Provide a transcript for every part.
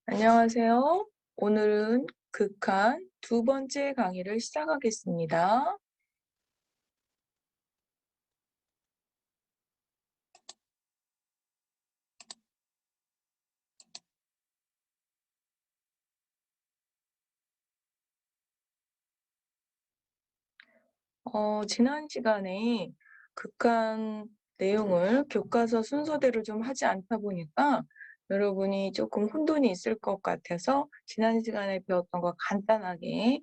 안녕하세요. 오늘은 극한 두 번째 강의를 시작하겠습니다. 지난 시간에 극한 내용을 교과서 순서대로 좀 하지 않다 보니까 여러분이 조금 혼돈이 있을 것 같아서 지난 시간에 배웠던 거 간단하게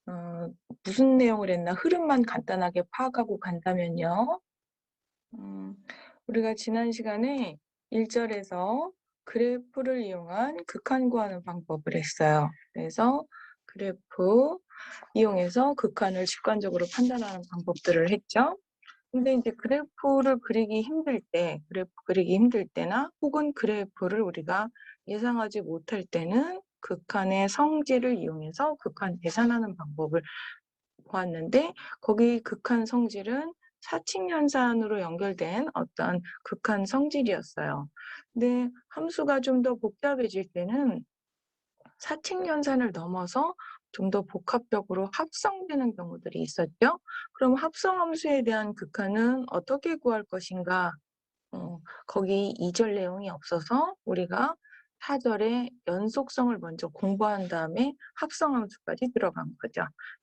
어, 무슨 내용을 했나 흐름만 간단하게 파악하고 간다면요. 음, 우리가 지난 시간에 1절에서 그래프를 이용한 극한 구하는 방법을 했어요. 그래서 그래프 이용해서 극한을 직관적으로 판단하는 방법들을 했죠. 근데 이제 그래프 그리기 힘들 때나 혹은 그래프를 우리가 예상하지 못할 때는 극한의 성질을 이용해서 극한 계산하는 방법을 보았는데 거기 극한 성질은 사칙연산으로 연결된 어떤 극한 성질이었어요. 근데 함수가 좀 더 복잡해질 때는 사칙연산을 넘어서 좀 더 복합적으로 합성되는 경우들이 있었죠. 그럼 합성함수에 대한 극한은 어떻게 구할 것인가? 거기 2절 내용이 없어서 우리가 4절에 연속성을 먼저 공부한 다음에 합성함수까지 들어간 거죠.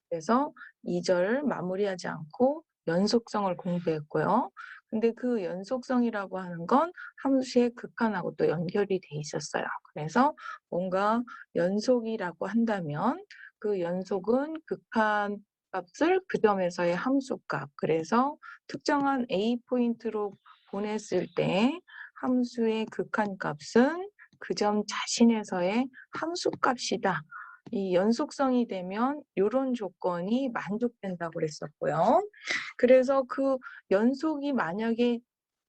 그래서 2절 마무리하지 않고 연속성을 공부했고요. 근데 그 연속성이라고 하는 건 함수의 극한하고 또 연결이 돼 있었어요. 그래서 뭔가 연속이라고 한다면 그 연속은 극한 값을 그 점에서의 함수값, 그래서 특정한 A 포인트로 보냈을 때 함수의 극한값은 그 점 자신에서의 함수값이다. 이 연속성이 되면 이런 조건이 만족된다고 그랬었고요. 그래서 그 연속이 만약에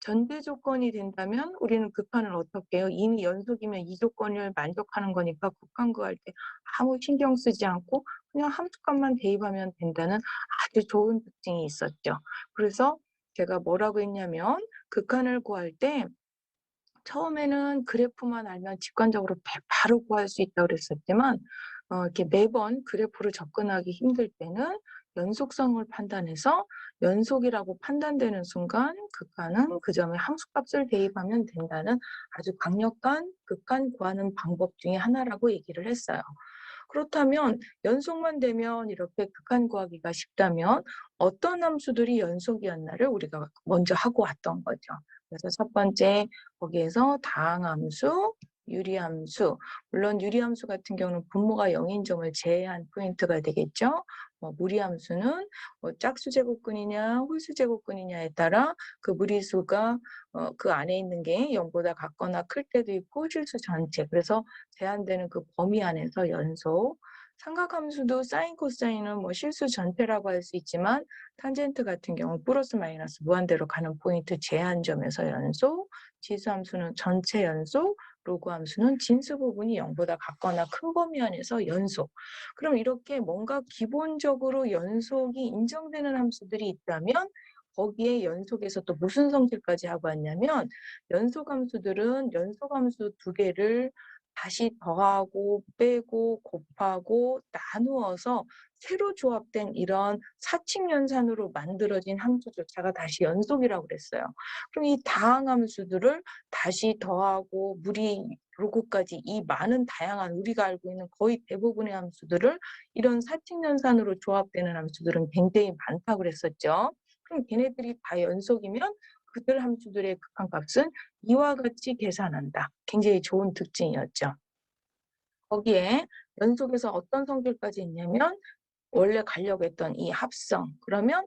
전제 조건이 된다면 우리는 극한을 어떻게 해요? 이미 연속이면 이 조건을 만족하는 거니까 극한 구할 때 아무 신경 쓰지 않고 그냥 함수값만 대입하면 된다는 아주 좋은 특징이 있었죠. 그래서 제가 뭐라고 했냐면 극한을 구할 때 처음에는 그래프만 알면 직관적으로 바로 구할 수 있다고 그랬었지만 이렇게 매번 그래프를 접근하기 힘들 때는 연속성을 판단해서 연속이라고 판단되는 순간 극한은 그 점에 함수값을 대입하면 된다는 아주 강력한 극한 구하는 방법 중에 하나라고 얘기를 했어요. 그렇다면 연속만 되면 이렇게 극한 구하기가 쉽다면 어떤 함수들이 연속이었나를 우리가 먼저 하고 왔던 거죠. 그래서 첫 번째 거기에서 다항함수, 유리함수, 물론 유리함수 같은 경우는 분모가 0인 점을 제외한 포인트가 되겠죠. 무리함수는 짝수 제곱근이냐 홀수 제곱근이냐에 따라 그 무리수가 그 안에 있는 게 0보다 같거나 클 때도 있고 실수 전체, 그래서 제한되는 그 범위 안에서 연속. 삼각함수도 사인 코사인은 실수 전체라고 할 수 있지만 탄젠트 같은 경우 플러스 마이너스 무한대로 가는 포인트 제한점에서 연속, 지수함수는 전체 연속, 로그함수는 진수 부분이 0보다 같거나 큰 범위 안에서 연속. 그럼 이렇게 뭔가 기본적으로 연속이 인정되는 함수들이 있다면 거기에 연속에서 또 무슨 성질까지 하고 왔냐면 연속함수들은 연속함수 두 개를 다시 더하고 빼고 곱하고 나누어서 새로 조합된 이런 사칙연산으로 만들어진 함수조차가 다시 연속이라고 그랬어요. 그럼 이 다항함수들을 다시 더하고 무리 로그까지 이 많은 다양한 우리가 알고 있는 거의 대부분의 함수들을 이런 사칙연산으로 조합되는 함수들은 굉장히 많다고 그랬었죠. 그럼 걔네들이 다 연속이면 그들 함수들의 극한값은 이와 같이 계산한다. 굉장히 좋은 특징이었죠. 거기에 연속에서 어떤 성질까지 있냐면 원래 가려고 했던 이 합성. 그러면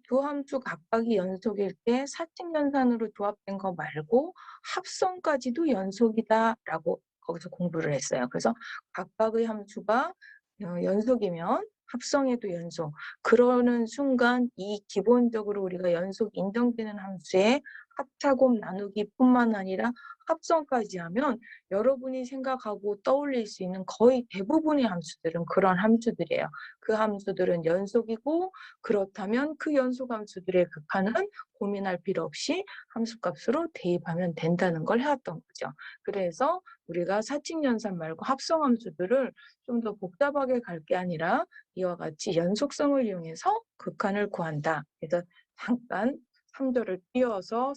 두 함수 각각이 연속일 때 사칙연산으로 조합된 거 말고 합성까지도 연속이다라고 거기서 공부를 했어요. 그래서 각각의 함수가 연속이면 합성에도 연속. 그러는 순간 이 기본적으로 우리가 연속 인정되는 함수의 합차곱 나누기뿐만 아니라 합성까지 하면 여러분이 생각하고 떠올릴 수 있는 거의 대부분의 함수들은 그런 함수들이에요. 그 함수들은 연속이고 그렇다면 그 연속 함수들의 극한은 고민할 필요 없이 함수값으로 대입하면 된다는 걸 해왔던 거죠. 그래서 우리가 사칙연산 말고 합성함수들을 좀 더 복잡하게 갈 게 아니라 이와 같이 연속성을 이용해서 극한을 구한다. 그래서 잠깐 3절을 띄워서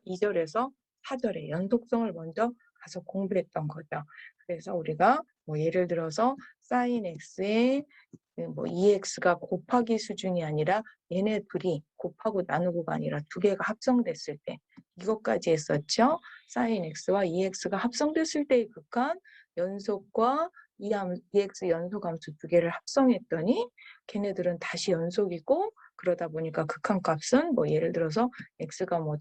2절에서 4절의 연속성을 먼저 가서 공부했던 거죠. 그래서 우리가 뭐 예를 들어서 sin x의 뭐 2x가 곱하기 수준이 아니라 얘네 둘이 곱하고 나누고가 아니라 두 개가 합성됐을 때 이것까지 했었죠. sin x와 2x가 합성됐을 때의 극한 연속과 2x 연속함수 두 개를 합성했더니 걔네들은 다시 연속이고 그러다 보니까 극한값은 뭐 예를 들어서 x가 뭐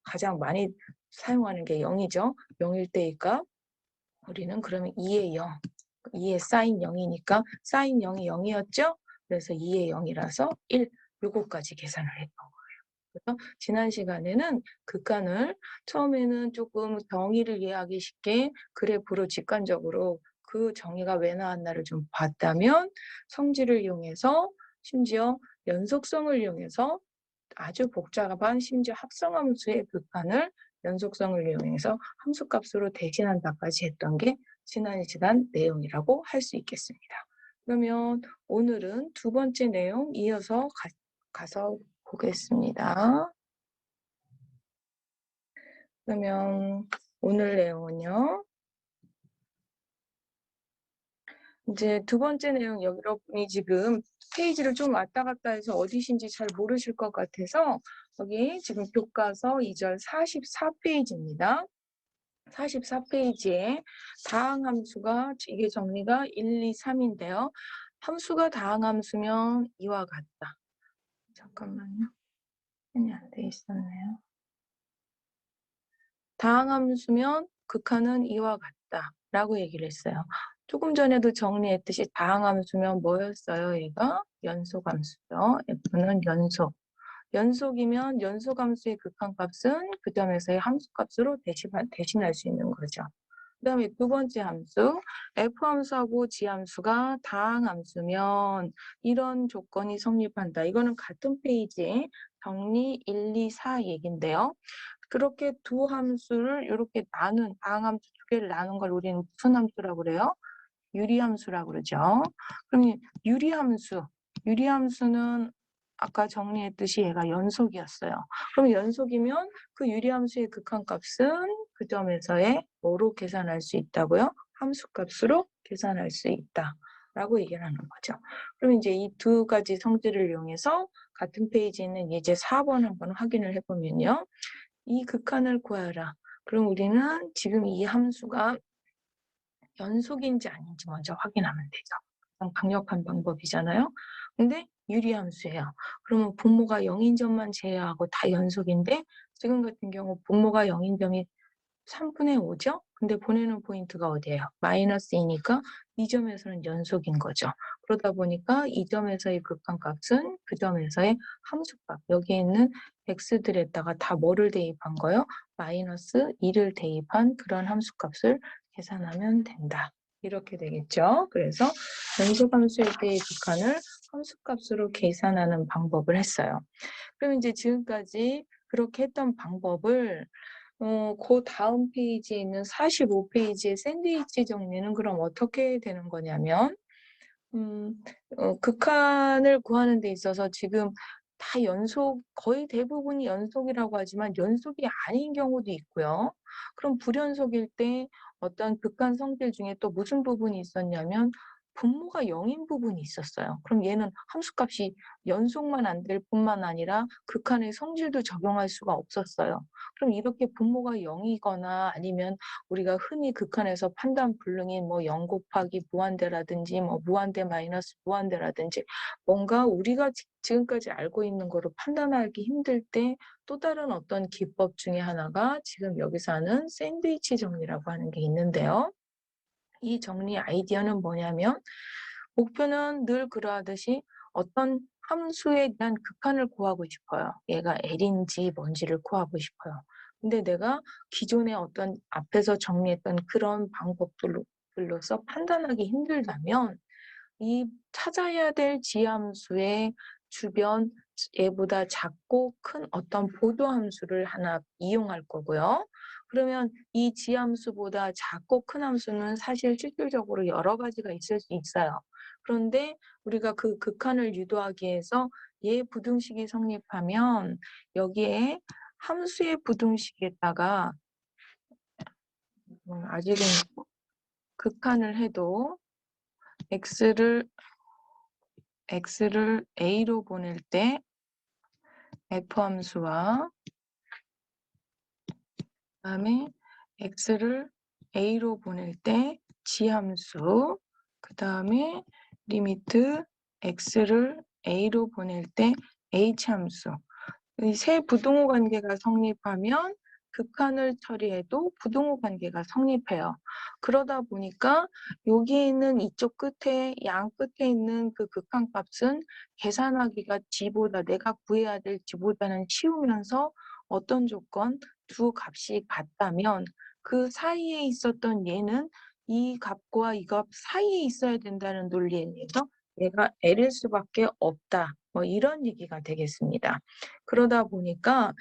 가장 많이 사용하는 게 0이죠. 0일 때의 값 우리는 그러면 2의 0, 2의 사인 0이니까 사인 0이 0이었죠? 그래서 2의 0이라서 1, 요거까지 계산을 했던 거예요. 그래서 지난 시간에는 극한을 처음에는 조금 정의를 이해하기 쉽게 그래프로 직관적으로 그 정의가 왜 나왔나를 좀 봤다면 성질을 이용해서 심지어 연속성을 이용해서 아주 복잡한 심지어 합성함수의 극한을 연속성을 이용해서 함수값으로 대신한다까지 했던 게 지난 시간 내용이라고 할 수 있겠습니다. 그러면 오늘은 두 번째 내용 이어서 가서 보겠습니다. 그러면 오늘 내용은요. 이제 두 번째 내용 여러분이 지금 페이지를 좀 왔다 갔다 해서 어디신지 잘 모르실 것 같아서 여기 지금 교과서 2절 44페이지입니다. 44페이지에 다항함수가 이게 정리가 1, 2, 3인데요. 함수가 다항함수면 이와 같다. 잠깐만요. 펜이 안 돼 있었네요. 다항함수면 극한은 이와 같다 라고 얘기를 했어요. 조금 전에도 정리했듯이 다항함수면 뭐였어요? 얘가 연속함수죠. F는 연속. 연속이면 연속함수의 극한값은 그 점에서의 함수값으로 대신할 수 있는 거죠. 그 다음에 두 번째 함수, F함수하고 G함수가 다항함수면 이런 조건이 성립한다. 이거는 같은 페이지에 정리 1, 2, 4 얘긴데요. 그렇게 두 함수를 이렇게 다항함수 두 개를 나눈 걸 우리는 무슨 함수라고 그래요? 유리함수라고 그러죠. 그럼 유리함수는 아까 정리했듯이 얘가 연속이었어요. 그럼 연속이면 그 유리함수의 극한값은 그 점에서의 뭐로 계산할 수 있다고요? 함수값으로 계산할 수 있다라고 얘기를 하는 거죠. 그럼 이제 이 두 가지 성질을 이용해서 같은 페이지에 있는 예제 4번 한번 확인을 해보면요. 이 극한을 구하라. 그럼 우리는 지금 이 함수가 연속인지 아닌지 먼저 확인하면 되죠. 가장 강력한 방법이잖아요. 근데 유리함수예요. 그러면 분모가 0인 점만 제외하고 다 연속인데 지금 같은 경우 분모가 0인 점이 3분의 5죠? 근데 보내는 포인트가 어디예요? 마이너스이니까 이 점에서는 연속인 거죠. 그러다 보니까 이 점에서의 극한값은 그 점에서의 함수값, 여기에 있는 x들에다가 다 뭐를 대입한 거예요? 마이너스 2를 대입한 그런 함수값을 계산하면 된다. 이렇게 되겠죠. 그래서 연속함수일 때의 극한을 함수값으로 계산하는 방법을 했어요. 그럼 이제 지금까지 그렇게 했던 방법을 그 다음 페이지에 있는 45페이지의 샌드위치 정리는 그럼 어떻게 되는 거냐면 극한을 구하는 데 있어서 지금 다 거의 대부분이 연속이라고 하지만 연속이 아닌 경우도 있고요. 그럼 불연속일 때 어떤 극한 성질 중에 또 무슨 부분이 있었냐면 분모가 0인 부분이 있었어요. 그럼 얘는 함수값이 연속만 안 될 뿐만 아니라 극한의 성질도 적용할 수가 없었어요. 그럼 이렇게 분모가 0이거나 아니면 우리가 흔히 극한에서 판단 불능인 뭐 0 곱하기 무한대라든지 뭐 무한대 마이너스 무한대라든지 뭔가 우리가 지금까지 알고 있는 거로 판단하기 힘들 때 또 다른 어떤 기법 중에 하나가 지금 여기서 하는 샌드위치 정리라고 하는 게 있는데요. 이 정리 아이디어는 뭐냐면 목표는 늘 그러하듯이 어떤 함수에 대한 극한을 구하고 싶어요. 얘가 L인지 뭔지를 구하고 싶어요. 근데 내가 기존에 어떤 앞에서 정리했던 그런 방법들로서 판단하기 힘들다면 이 찾아야 될 지함수의 주변 얘보다 작고 큰 어떤 보도 함수를 하나 이용할 거고요. 그러면 이 지함수보다 작고 큰 함수는 사실 실질적으로 여러 가지가 있을 수 있어요. 그런데 우리가 그 극한을 유도하기 위해서 얘 부등식이 성립하면 여기에 함수의 부등식에다가 아직은 극한을 해도 x를 a로 보낼 때 f 함수와 그다음에 x를 a로 보낼 때 g 함수, 그다음에 리미트 x를 a로 보낼 때 h 함수. 이 세 부등호 관계가 성립하면 극한을 처리해도 부등호 관계가 성립해요. 그러다 보니까 여기 있는 이쪽 끝에 양 끝에 있는 그 극한값은 계산하기가 g보다 내가 구해야 될 g보다는 쉬우면서 어떤 조건 두 값이 같다면 그 사이에 있었던 얘는 이 값과 이 값 사이에 있어야 된다는 논리에 의해서 얘가 L일 수밖에 없다. 뭐 이런 얘기가 되겠습니다. 그러다 보니까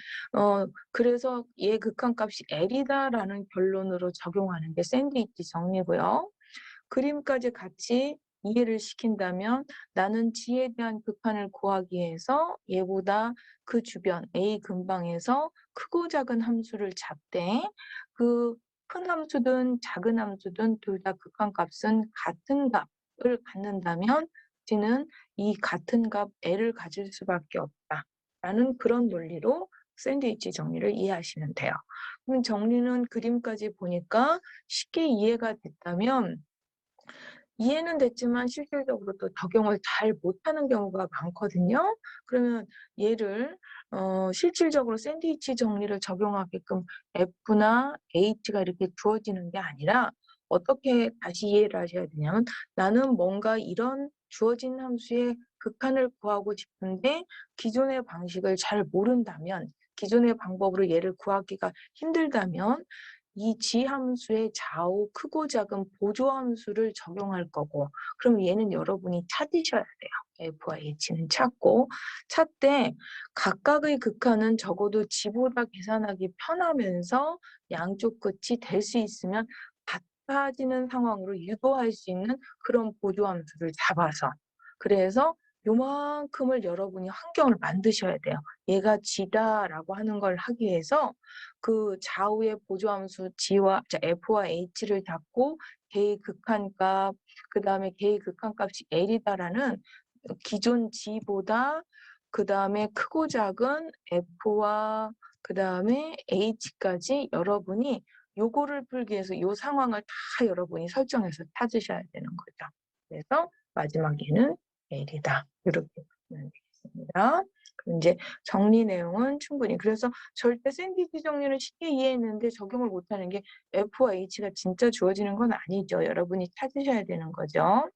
그래서 얘 극한값이 L이다라는 결론으로 적용하는 게 샌드위치 정리고요. 그림까지 같이 이해를 시킨다면 나는 G에 대한 극한을 구하기 위해서 얘보다 그 주변 A 근방에서 크고 작은 함수를 잡되 그 큰 함수든 작은 함수든 둘 다 극한값은 같은 값을 갖는다면 G는 이 같은 값 L을 가질 수밖에 없다라는 그런 논리로 샌드위치 정리를 이해하시면 돼요. 그럼 정리는 그림까지 보니까 쉽게 이해가 됐다면 이해는 됐지만 실질적으로 또 적용을 잘 못하는 경우가 많거든요. 그러면 얘를 실질적으로 샌드위치 정리를 적용하게끔 F나 H가 이렇게 주어지는 게 아니라 어떻게 다시 이해를 하셔야 되냐면 나는 뭔가 이런 주어진 함수의 극한을 구하고 싶은데 기존의 방식을 잘 모른다면 기존의 방법으로 얘를 구하기가 힘들다면 이 지함수의 좌우 크고 작은 보조함수를 적용할 거고 그럼 얘는 여러분이 찾으셔야 돼요. F와 H는 찾되 각각의 극한은 적어도 G보다 계산하기 편하면서 양쪽 끝이 될 수 있으면 같아지는 상황으로 유도할 수 있는 그런 보조함수를 잡아서 그래서 요만큼을 여러분이 환경을 만드셔야 돼요. 얘가 G다라고 하는 걸 하기 위해서 그 좌우의 보조함수 F와 H를 잡고 걔의 극한값, 그 다음에 걔의 극한값이 L이다라는 기존 G보다 그 다음에 크고 작은 F와 그 다음에 H까지 여러분이 요거를 풀기 위해서 요 상황을 다 여러분이 설정해서 찾으셔야 되는 거죠. 그래서 마지막에는 L이다. 이렇게 보면 되겠습니다. 그럼 이제 정리 내용은 충분히 그래서 절대 샌드위치 정리는 쉽게 이해했는데 적용을 못하는 게 F와 H가 진짜 주어지는 건 아니죠. 여러분이 찾으셔야 되는 거죠.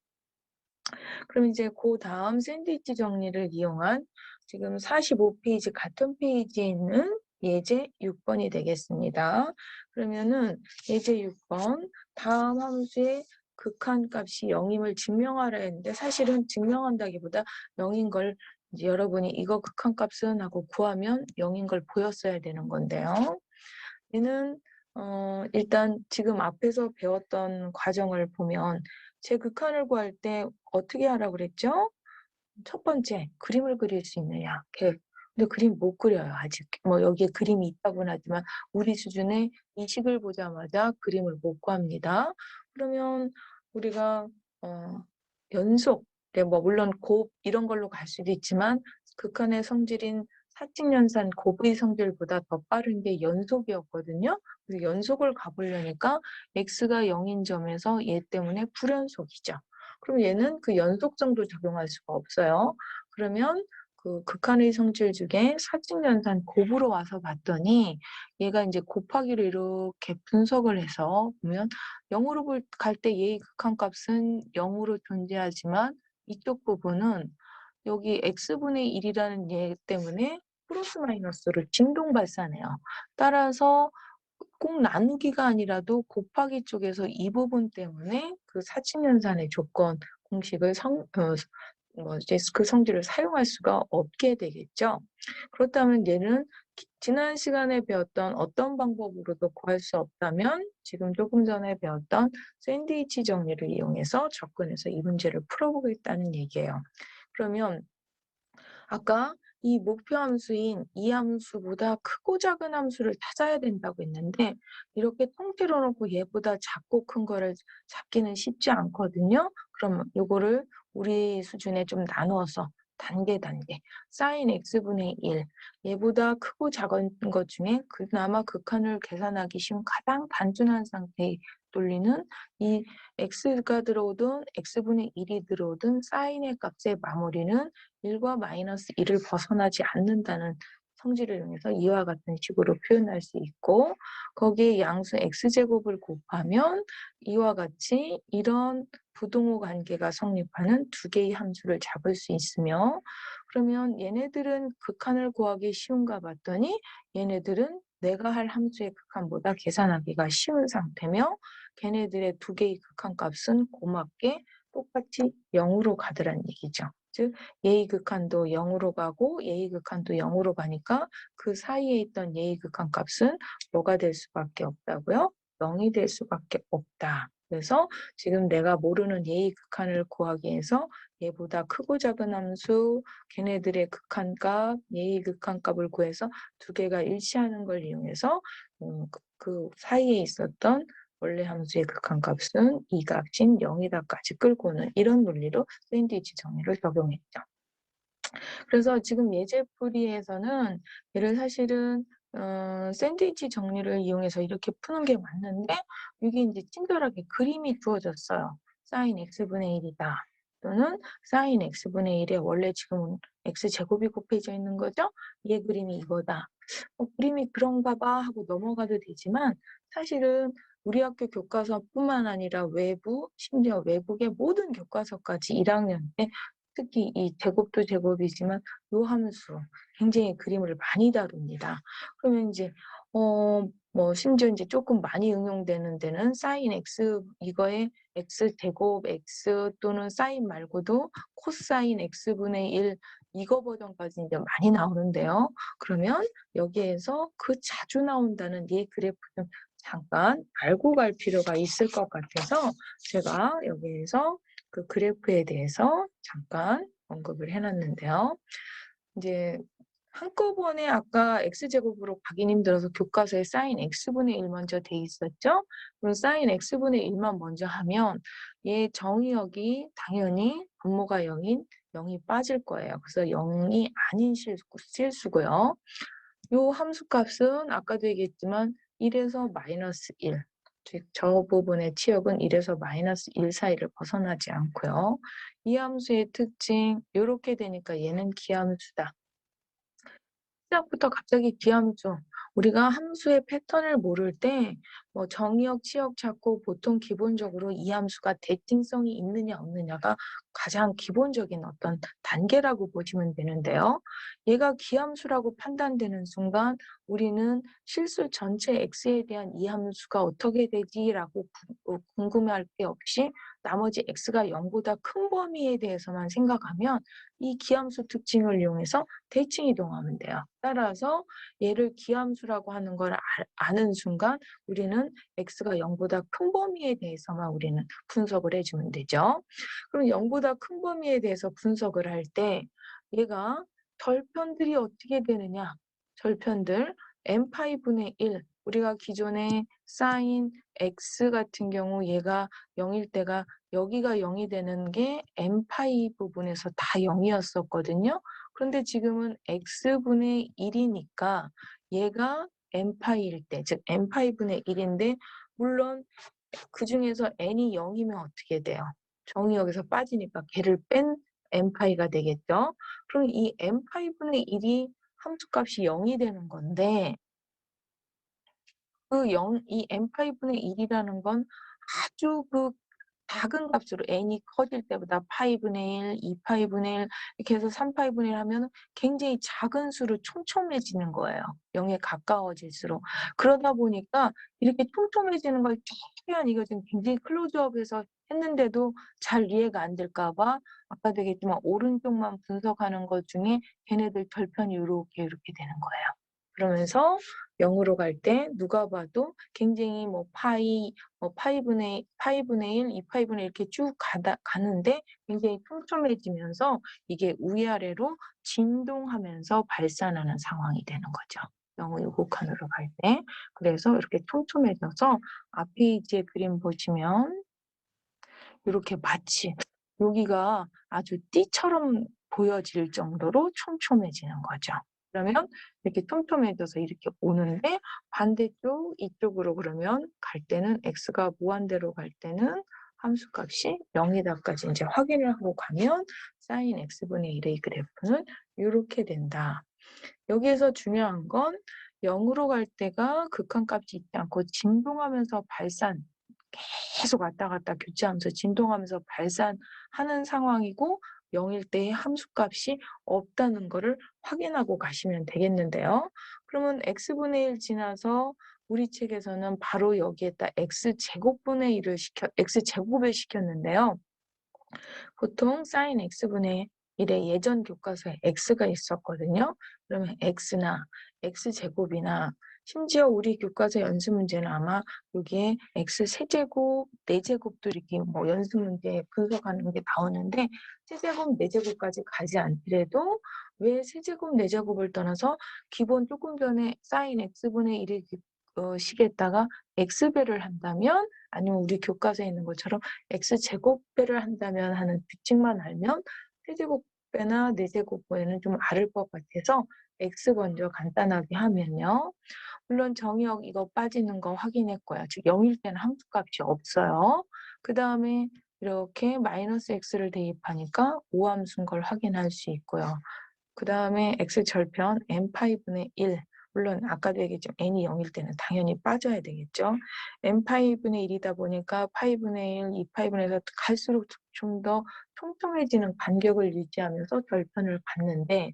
그럼 이제 그 다음 샌드위치 정리를 이용한 지금 45페이지 같은 페이지에 있는 예제 6번이 되겠습니다. 그러면은 예제 6번 다음 함수의 극한값이 0임을 증명하라 했는데 사실은 증명한다기보다 0인 걸 이제 여러분이 이거 극한값은 하고 구하면 0인 걸 보였어야 되는 건데요. 얘는 일단 지금 앞에서 배웠던 과정을 보면 제 극한을 구할 때 어떻게 하라고 그랬죠? 첫 번째, 그림을 그릴 수 있느냐. 근데 그림 못 그려요, 아직. 뭐 여기에 그림이 있다고는 하지만 우리 수준의 이 식을 보자마자 그림을 못 구합니다. 그러면 우리가 연속, 네, 뭐 물론 곱 이런 걸로 갈 수도 있지만 극한의 성질인 사칙연산 곱의 성질보다 더 빠른 게 연속이었거든요. 그래서 연속을 가보려니까 x가 0인 점에서 얘 때문에 불연속이죠. 그럼 얘는 그 연속성도 적용할 수가 없어요. 그러면 그 극한의 성질 중에 사칙연산 곱으로 와서 봤더니 얘가 이제 곱하기를 이렇게 분석을 해서 보면 0으로 갈 때 얘의 극한값은 0으로 존재하지만 이쪽 부분은 여기 x분의 1이라는 얘 때문에 플러스 마이너스를 진동 발산해요. 따라서 꼭 나누기가 아니라도 곱하기 쪽에서 이 부분 때문에 그 사칙연산의 조건 공식을 뭐지 그 성질을 사용할 수가 없게 되겠죠. 그렇다면 얘는 지난 시간에 배웠던 어떤 방법으로도 구할 수 없다면 지금 조금 전에 배웠던 샌드위치 정리를 이용해서 접근해서 이 문제를 풀어보겠다는 얘기예요. 그러면 아까 이 목표 함수인 이 함수보다 크고 작은 함수를 찾아야 된다고 했는데 이렇게 통째로 놓고 얘보다 작고 큰 거를 잡기는 쉽지 않거든요. 그럼 요거를 우리 수준에 좀 나누어서 단계 sin x분의 1 얘보다 크고 작은 것 중에 그나마 극한을 계산하기 쉬운 가장 단순한 상태에 돌리는 이 x가 들어오든 x분의 1이 들어오든 sin의 값의 마무리는 1과 마이너스 1을 벗어나지 않는다는 성질을 이용해서 이와 같은 식으로 표현할 수 있고 거기에 양수 x제곱을 곱하면 이와 같이 이런 부동호 관계가 성립하는 두 개의 함수를 잡을 수 있으며 그러면 얘네들은 극한을 구하기 쉬운가 봤더니 얘네들은 내가 할 함수의 극한보다 계산하기가 쉬운 상태며 걔네들의 두 개의 극한값은 고맙게 똑같이 0으로 가더란 얘기죠. 즉 예의 극한도 0으로 가고 예의 극한도 0으로 가니까 그 사이에 있던 예의 극한 값은 뭐가 될 수밖에 없다고요? 0이 될 수밖에 없다. 그래서 지금 내가 모르는 예의 극한을 구하기 위해서 얘보다 크고 작은 함수, 걔네들의 극한값, 예의 극한값을 구해서 두 개가 일치하는 걸 이용해서 그 사이에 있었던 원래 함수의 극한값은 이 값인 0이다까지 끌고 오는 이런 논리로 샌드위치 정리를 적용했죠. 그래서 지금 예제풀이에서는 얘를 사실은 샌드위치 정리를 이용해서 이렇게 푸는 게 맞는데 이게 이제 친절하게 그림이 주어졌어요. sin x분의 1이다. 또는 sin x분의 1에 원래 지금 x제곱이 곱해져 있는 거죠? 얘 그림이 이거다. 그림이 그런가 봐 하고 넘어가도 되지만 사실은 우리 학교 교과서뿐만 아니라 외부, 심지어 외국의 모든 교과서까지 1학년 때 특히 이 제곱도 제곱이지만 요 함수 굉장히 그림을 많이 다룹니다. 그러면 이제 뭐 심지어 이제 조금 많이 응용되는 데는 sin x 이거에 x 제곱 x 또는 sin 말고도 코사인 x분의 1 이거 버전까지 이제 많이 나오는데요. 그러면 여기에서 그 자주 나온다는 이 그래프 좀 잠깐 알고 갈 필요가 있을 것 같아서 제가 여기에서 그 그래프에 대해서 잠깐 언급을 해놨는데요. 이제 한꺼번에 아까 x제곱으로 가긴 힘들어서 교과서에 sin x분의 1 먼저 돼 있었죠? 그럼 sin x분의 1만 먼저 하면 얘 정의역이 당연히 분모가 0인 0이 빠질 거예요. 그래서 0이 아닌 실수고요. 요 함수값은 아까도 얘기했지만 1에서 마이너스 1. 즉, 저 부분의 치역은 1에서 마이너스 1 사이를 벗어나지 않고요. 이 함수의 특징, 이렇게 되니까 얘는 기함수다. 시작부터 갑자기 기함수. 우리가 함수의 패턴을 모를 때 뭐 정의역, 치역 찾고 보통 기본적으로 이 함수가 대칭성이 있느냐 없느냐가 가장 기본적인 어떤 단계라고 보시면 되는데요. 얘가 기함수라고 판단되는 순간 우리는 실수 전체 x에 대한 이 함수가 어떻게 되지라고 궁금해할 게 없이 나머지 x가 0보다 큰 범위에 대해서만 생각하면 이 기함수 특징을 이용해서 대칭 이동하면 돼요. 따라서 얘를 기함수라고 하는 걸 아는 순간 우리는 x가 0보다 큰 범위에 대해서만 우리는 분석을 해주면 되죠. 그럼 0보다 큰 범위에 대해서 분석을 할 때 얘가 절편들이 어떻게 되느냐? 절편들 n파이분의 1 우리가 기존에 sin x 같은 경우 얘가 0일 때가 여기가 0이 되는 게 n파이 부분에서 다 0이었었거든요. 그런데 지금은 x분의 1이니까 얘가 n파이일 때, 즉 n파이분의 1인데 물론 그 중에서 n이 0이면 어떻게 돼요? 정의역에서 빠지니까 걔를 뺀 n파이가 되겠죠. 그럼 이 n파이분의 1이 함수값이 0이 되는 건데 이 n파이분의 1이라는 건 아주 그 작은 값으로 n이 커질 때보다 파이분의 1, 2파이분의 1 이렇게 해서 3파이분의 1 하면은 굉장히 작은 수로 촘촘해지는 거예요, 0에 가까워질수록. 그러다 보니까 이렇게 촘촘해지는 걸 최대한 이거 지금 굉장히 클로즈업해서 했는데도 잘 이해가 안 될까 봐 아까도 얘기했지만 오른쪽만 분석하는 것 중에 걔네들 절편이 요렇게 되는 거예요. 그러면서 0으로 갈 때 누가 봐도 굉장히 뭐 파이분의 1, 2파이분의 1 이렇게 쭉 가는데 굉장히 촘촘해지면서 이게 위아래로 진동하면서 발산하는 상황이 되는 거죠, 0의 우극한으로 갈 때. 그래서 이렇게 촘촘해져서 앞페이지에 그림 보시면 요렇게 마치 여기가 아주 띠처럼 보여질 정도로 촘촘해지는 거죠. 그러면 이렇게 촘촘해져서 이렇게 오는데 반대쪽 이쪽으로 그러면 갈 때는 x가 무한대로 갈 때는 함수값이 0이다까지 이제 확인을 하고 가면 sin x분의 1의 그래프는 요렇게 된다. 여기에서 중요한 건 0으로 갈 때가 극한값이 있지 않고 진동하면서 계속 왔다 갔다 교체하면서 진동하면서 발산하는 상황이고 0일 때의 함수값이 없다는 거를 확인하고 가시면 되겠는데요. 그러면 x분의 1 지나서 우리 책에서는 바로 여기에다 x제곱을 시켰는데요. 보통 sin x분의 1의 예전 교과서에 x가 있었거든요. 그러면 x나 x제곱이나 심지어 우리 교과서 연습 문제는 아마 여기에 x 세제곱, 4제곱도 이렇게 뭐 연습 문제 분석하는 게 나오는데 세제곱, 4제곱까지 가지 않더라도 왜 세제곱, 4제곱을 떠나서 기본 조금 전에 sin x분의 1의 식에다가 x배를 한다면 아니면 우리 교과서에 있는 것처럼 x제곱배를 한다면 하는 규칙만 알면 세제곱배나 4제곱배는 좀 알을 것 같아서 x 먼저 간단하게 하면요. 물론 정의역 이거 빠지는 거 확인했고요. 즉 0일 때는 함수값이 없어요. 그 다음에 이렇게 마이너스 x를 대입하니까 오함수인 걸 확인할 수 있고요. 그 다음에 x절편 n파이분의 1 물론 아까도 얘기했지만 n이 0일 때는 당연히 빠져야 되겠죠. n파이분의 1이다 보니까 파이분의 1, 2파이분의 1에서 갈수록 좀 더 통통해지는 간격을 유지하면서 절편을 받는데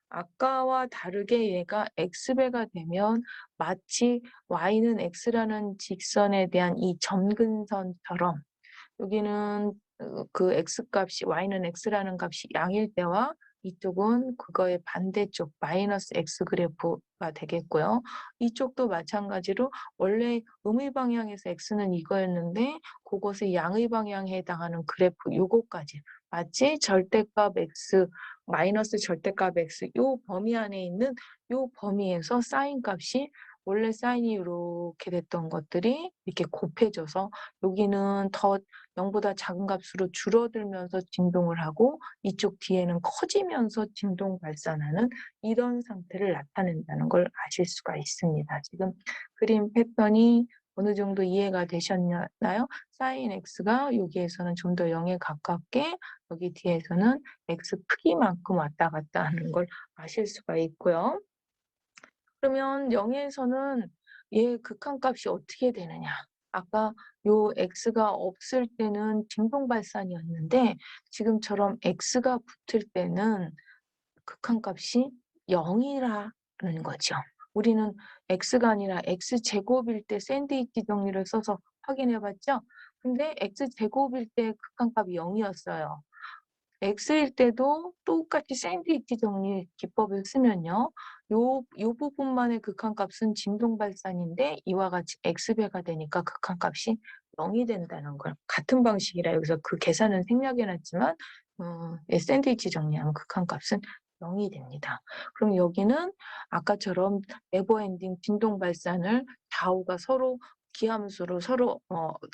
아까와 다르게 얘가 x배가 되면 마치 y는 x라는 직선에 대한 이 점근선처럼 여기는 그 x값이 y는 x라는 값이 양일 때와 이쪽은 그거의 반대쪽 마이너스 x 그래프가 되겠고요. 이쪽도 마찬가지로 원래 음의 방향에서 x는 이거였는데 그것의 양의 방향에 해당하는 그래프 요거까지 마치 절대값 x 마이너스 절대값 x 요 범위 안에 있는 요 범위에서 사인 값이 원래 사인이 이렇게 됐던 것들이 이렇게 곱해져서 여기는 더 0보다 작은 값으로 줄어들면서 진동을 하고 이쪽 뒤에는 커지면서 진동 발산하는 이런 상태를 나타낸다는 걸 아실 수가 있습니다. 지금 그림 패턴이 어느 정도 이해가 되셨나요? sin x가 여기에서는 좀 더 0에 가깝게 여기 뒤에서는 x 크기만큼 왔다 갔다 하는 걸 아실 수가 있고요. 그러면 0에서는 얘 극한값이 어떻게 되느냐? 아까 요 x가 없을 때는 진동 발산이었는데 지금처럼 x가 붙을 때는 극한값이 0이라는 거죠. 우리는 x가 아니라 x제곱일 때 샌드위치 정리를 써서 확인해 봤죠? 근데 x제곱일 때 극한값이 0이었어요. x일 때도 똑같이 샌드위치 정리 기법을 쓰면요. 요 부분만의 극한값은 진동 발산인데 이와 같이 x배가 되니까 극한값이 0이 된다는 걸 같은 방식이라 여기서 그 계산은 생략해 놨지만 샌드위치 정리하면 극한값은 0이 됩니다. 그럼 여기는 아까처럼 네버엔딩 진동 발산을 좌우가 서로 기함수로 서로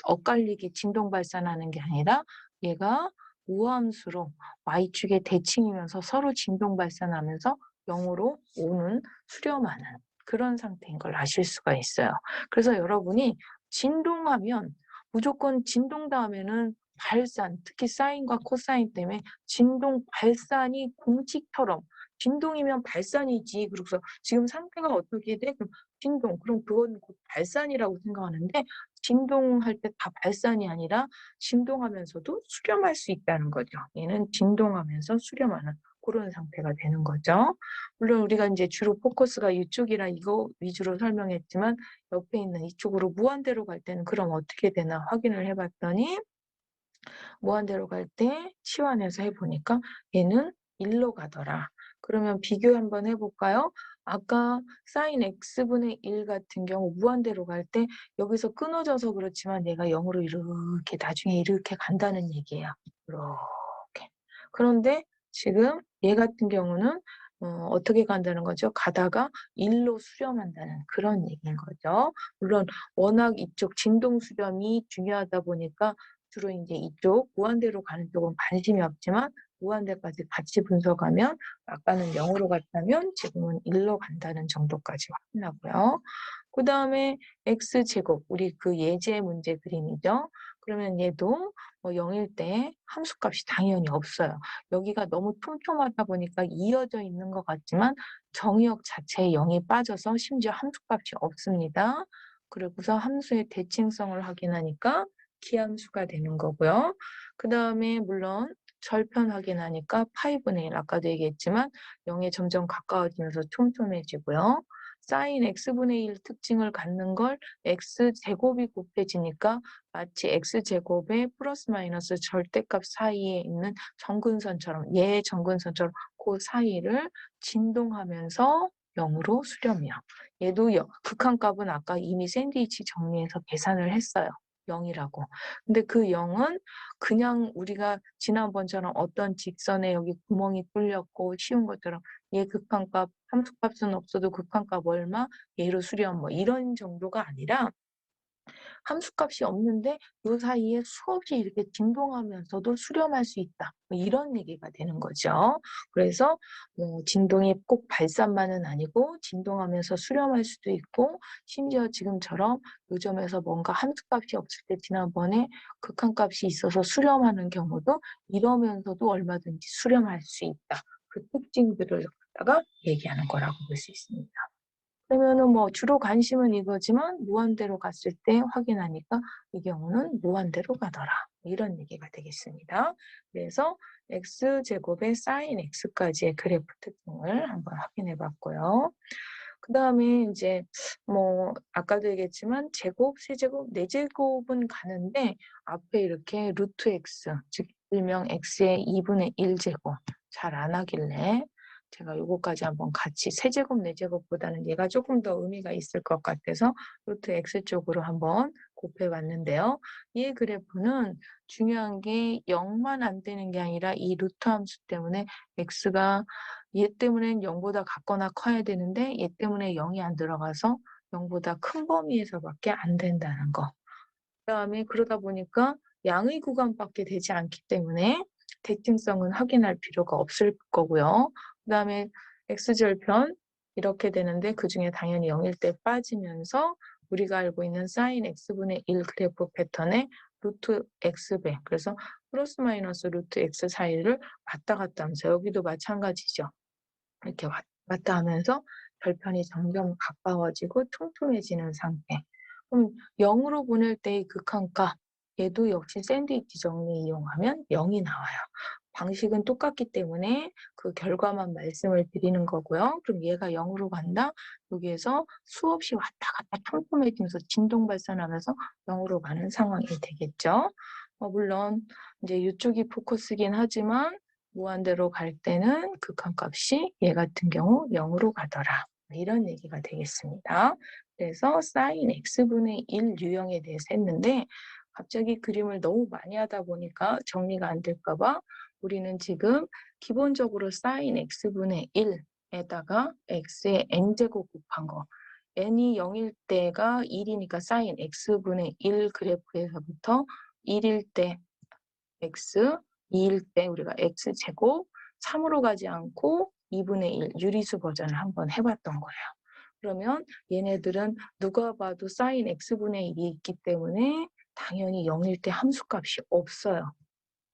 엇갈리게 진동 발산하는 게 아니라 얘가 우함수로 y축의 대칭이면서 서로 진동 발산하면서 0으로 오는 수렴하는 그런 상태인 걸 아실 수가 있어요. 그래서 여러분이 진동하면 무조건 진동 다음에는 발산, 특히 사인과 코사인 때문에 진동 발산이 공식처럼 진동이면 발산이지. 그러고서 지금 상태가 어떻게 돼? 그럼 진동. 그럼 그건 곧 발산이라고 생각하는데 진동할 때 다 발산이 아니라 진동하면서도 수렴할 수 있다는 거죠. 얘는 진동하면서 수렴하는 그런 상태가 되는 거죠. 물론 우리가 이제 주로 포커스가 이쪽이라 이거 위주로 설명했지만 옆에 있는 이쪽으로 무한대로 갈 때는 그럼 어떻게 되나 확인을 해 봤더니 무한대로 갈 때 치환해서 해 보니까 얘는 1로 가더라. 그러면 비교 한번 해 볼까요? 아까 sin x분의 1 같은 경우 무한대로 갈 때 여기서 끊어져서 그렇지만 얘가 0 으로 이렇게 나중에 이렇게 간다는 얘기예요. 이렇게. 그런데 지금 얘 같은 경우는 어떻게 간다는 거죠? 가다가 1로 수렴한다는 그런 얘기인 거죠. 물론 워낙 이쪽 진동 수렴이 중요하다 보니까 주로 인제 이쪽 무한대로 가는 쪽은 관심이 없지만 무한대까지 같이 분석하면 아까는 0 으로 갔다면 지금은 1로 간다는 정도까지 확인하고요. 그다음에 x제곱 우리 그 예제 문제 그림이죠. 그러면 얘도 0일 때 함수값이 당연히 없어요. 여기가 너무 촘촘하다 보니까 이어져 있는 것 같지만 정의역 자체에 0이 빠져서 심지어 함수값이 없습니다. 그리고서 함수의 대칭성을 확인하니까 기함수가 되는 거고요. 그다음에 물론 절편 확인하니까 파이분의 1 아까도 얘기했지만 0에 점점 가까워지면서 촘촘해지고요. sin x분의 1 특징을 갖는 걸 x제곱이 곱해지니까 마치 x제곱의 플러스 마이너스 절대값 사이에 있는 정근선처럼 얘의 정근선처럼 그 사이를 진동하면서 0으로 수렴해요. 얘도 극한값은 아까 이미 샌드위치 정리해서 계산을 했어요. 0이라고. 근데 그 0은 그냥 우리가 지난번처럼 어떤 직선에 여기 구멍이 뚫렸고 쉬운 것처럼 얘 극한값 함수값은 없어도 극한값 얼마 얘로 수렴 뭐 이런 정도가 아니라 함수값이 없는데 요 사이에 수없이 이렇게 진동하면서도 수렴할 수 있다. 뭐 이런 얘기가 되는 거죠. 그래서 진동이 꼭 발산만은 아니고 진동하면서 수렴할 수도 있고 심지어 지금처럼 요점에서 뭔가 함수값이 없을 때 지난번에 극한값이 있어서 수렴하는 경우도 이러면서도 얼마든지 수렴할 수 있다. 그 특징들을 갖다가 얘기하는 거라고 볼 수 있습니다. 그러면은 뭐 주로 관심은 이거지만 무한대로 갔을 때 확인하니까 이 경우는 무한대로 가더라. 이런 얘기가 되겠습니다. 그래서 x제곱의 sin x까지의 그래프 특징을 한번 확인해 봤고요. 그다음에 이제 뭐 아까도 얘기했지만 제곱, 세제곱, 네제곱은 가는데 앞에 이렇게 루트 x, 즉 일명 x의 2분의 1 제곱 잘 안 하길래 제가 요거까지 한번 같이 세제곱, 네제곱보다는 얘가 조금 더 의미가 있을 것 같아서 루트 x 쪽으로 한번 곱해 봤는데요. 이 그래프는 중요한 게 0만 안 되는 게 아니라 이 루트 함수 때문에 x가 얘 때문엔 0보다 같거나 커야 되는데 얘 때문에 0이 안 들어가서 0보다 큰 범위에서밖에 안 된다는 거. 그다음에 그러다 보니까 양의 구간밖에 되지 않기 때문에 대칭성은 확인할 필요가 없을 거고요. 그다음에 x절편 이렇게 되는데 그중에 당연히 0일 때 빠지면서 우리가 알고 있는 sin x분의 1 그래프 패턴의 루트 x배 그래서 플러스 마이너스 루트 x 사이를 왔다 갔다 하면서 여기도 마찬가지죠. 이렇게 왔다 하면서 절편이 점점 가까워지고 퉁퉁해지는 상태. 그럼 0으로 보낼 때의 극한값 얘도 역시 샌드위치 정리 이용하면 0이 나와요. 방식은 똑같기 때문에 그 결과만 말씀을 드리는 거고요. 그럼 얘가 0으로 간다? 여기에서 수없이 왔다 갔다 촘촘해지면서 진동 발산하면서 0으로 가는 상황이 되겠죠. 물론 이제 이쪽이 포커스긴 하지만 무한대로 갈 때는 극한값이 얘 같은 경우 0으로 가더라. 이런 얘기가 되겠습니다. 그래서 sin x분의 1 유형에 대해서 했는데 갑자기 그림을 너무 많이 하다 보니까 정리가 안 될까 봐 우리는 지금 기본적으로 sin x분의 1에다가 x의 n제곱 곱한 거 n이 0일 때가 1이니까 sin x분의 1 그래프에서부터 1일 때 x, 2일 때 우리가 x제곱, 3으로 가지 않고 2분의 1 유리수 버전을 한번 해봤던 거예요. 그러면 얘네들은 누가 봐도 sin x분의 1이 있기 때문에 당연히 0일 때 함수값이 없어요.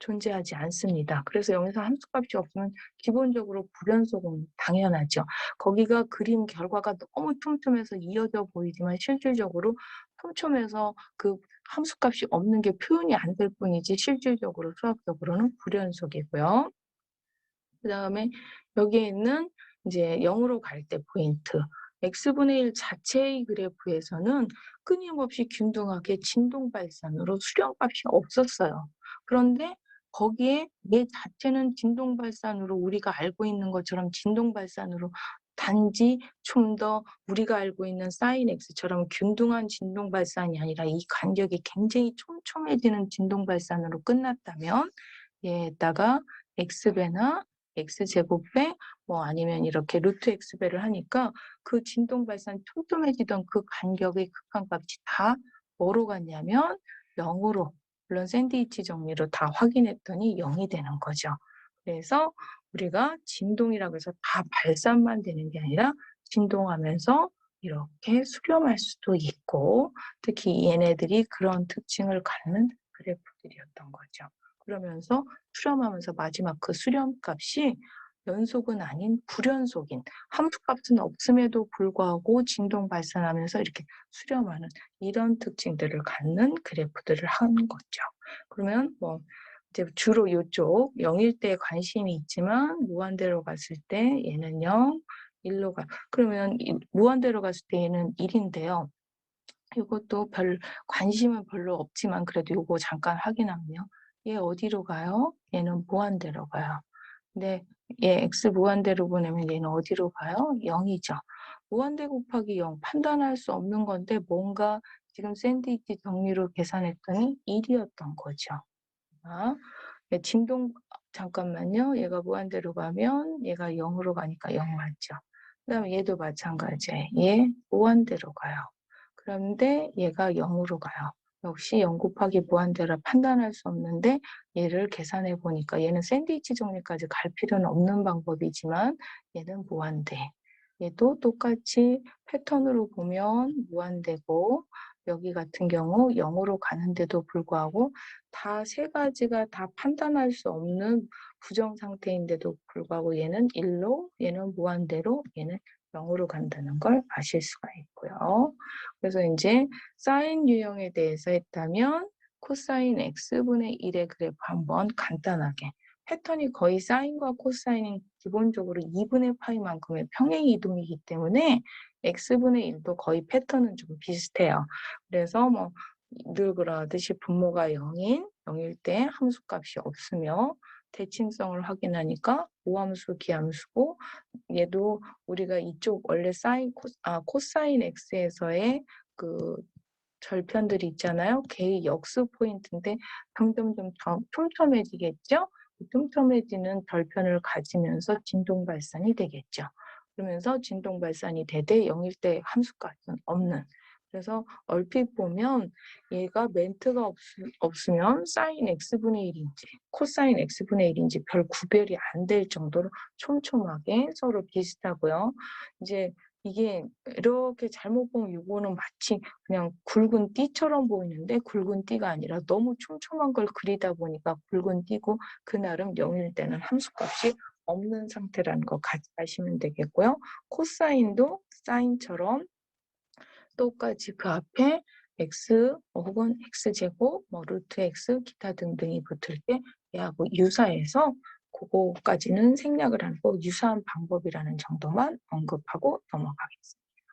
존재하지 않습니다. 그래서 여기서 함수값이 없으면 기본적으로 불연속은 당연하죠. 거기가 그림 결과가 너무 촘촘해서 이어져 보이지만 실질적으로 촘촘해서 그 함수값이 없는 게 표현이 안 될 뿐이지 실질적으로 수학적으로는 불연속이고요. 그다음에 여기에 있는 이제 0으로 갈 때 포인트. x분의 1 자체의 그래프에서는 끊임없이 균등하게 진동 발산으로 수렴값이 없었어요. 그런데 거기에 얘 자체는 진동 발산으로 우리가 알고 있는 것처럼 진동 발산으로 단지 좀 더 우리가 알고 있는 sin x처럼 균등한 진동 발산이 아니라 이 간격이 굉장히 촘촘해지는 진동 발산으로 끝났다면 얘에다가 x배나 x제곱배 뭐 아니면 이렇게 루트 x배를 하니까 그 진동 발산 촘촘해지던 그 간격의 극한값이 다 뭐로 갔냐면 0으로, 물론 샌드위치 정리로 다 확인했더니 0이 되는 거죠. 그래서 우리가 진동이라고 해서 다 발산만 되는 게 아니라 진동하면서 이렇게 수렴할 수도 있고, 특히 얘네들이 그런 특징을 갖는 그래프들이었던 거죠. 그러면서 수렴하면서 마지막 그 수렴값이 연속은 아닌 불연속인, 함수값은 없음에도 불구하고 진동 발산하면서 이렇게 수렴하는 이런 특징들을 갖는 그래프들을 한 거죠. 그러면 뭐 이제 주로 요쪽 0일 때 관심이 있지만 무한대로 갔을 때 얘는 0, 1로 가. 그러면 무한대로 갔을 때 얘는 1인데요. 이것도 별 관심은 별로 없지만 그래도 요거 잠깐 확인하면요. 얘 어디로 가요? 얘는 무한대로 가요. 근데 얘 x 무한대로 보내면 얘는 어디로 가요? 0이죠. 무한대 곱하기 0 판단할 수 없는 건데 뭔가 지금 샌드위치 정리로 계산했더니 1이었던 거죠. 아, 진동 잠깐만요. 얘가 무한대로 가면 얘가 0으로 가니까 0 맞죠. 그다음에 얘도 마찬가지예요. 얘 무한대로 가요. 그런데 얘가 0으로 가요. 역시 0 곱하기 무한대라 판단할 수 없는데 얘를 계산해 보니까 얘는 샌드위치 정리까지 갈 필요는 없는 방법이지만 얘는 무한대. 얘도 똑같이 패턴으로 보면 무한대고 여기 같은 경우 0으로 가는데도 불구하고 다 세 가지가 다 판단할 수 없는 부정 상태인데도 불구하고 얘는 1로, 얘는 무한대로, 얘는 0으로 간다는 걸 아실 수가 있고요. 그래서 이제 사인 유형에 대해서 했다면 코사인 x분의 1의 그래프 한번 간단하게 패턴이 거의 사인과 코사인은 기본적으로 2분의 파이만큼의 평행 이동이기 때문에 x분의 1도 거의 패턴은 좀 비슷해요. 그래서 뭐 늘 그러듯이 분모가 0일 때 함수값이 없으며 대칭성을 확인하니까 모함수, 기함수고 얘도 우리가 이쪽 원래 코사인 x에서의 그 절편들이 있잖아요. 걔의 역수 포인트인데 점점점 촘촘해지겠죠? 촘촘해지는 절편을 가지면서 진동 발산이 되겠죠. 그러면서 진동 발산이 되되 0일 때 함수값은 없는. 그래서 얼핏 보면 얘가 멘트가 없으면 사인 x분의 1인지 코사인 x분의 1인지 별 구별이 안 될 정도로 촘촘하게 서로 비슷하고요. 이제 이게 이렇게 잘못 보면 이거는 마치 그냥 굵은 띠처럼 보이는데 굵은 띠가 아니라 너무 촘촘한 걸 그리다 보니까 굵은 띠고 그 나름 0일 때는 함수값이 없는 상태라는 거 아시면 되겠고요. 코사인도 사인처럼 똑같이 그 앞에 x 혹은 x제곱, 뭐 루트 x 기타 등등이 붙을 때 얘하고 유사해서 그거까지는 생략을 하고 유사한 방법이라는 정도만 언급하고 넘어가겠습니다.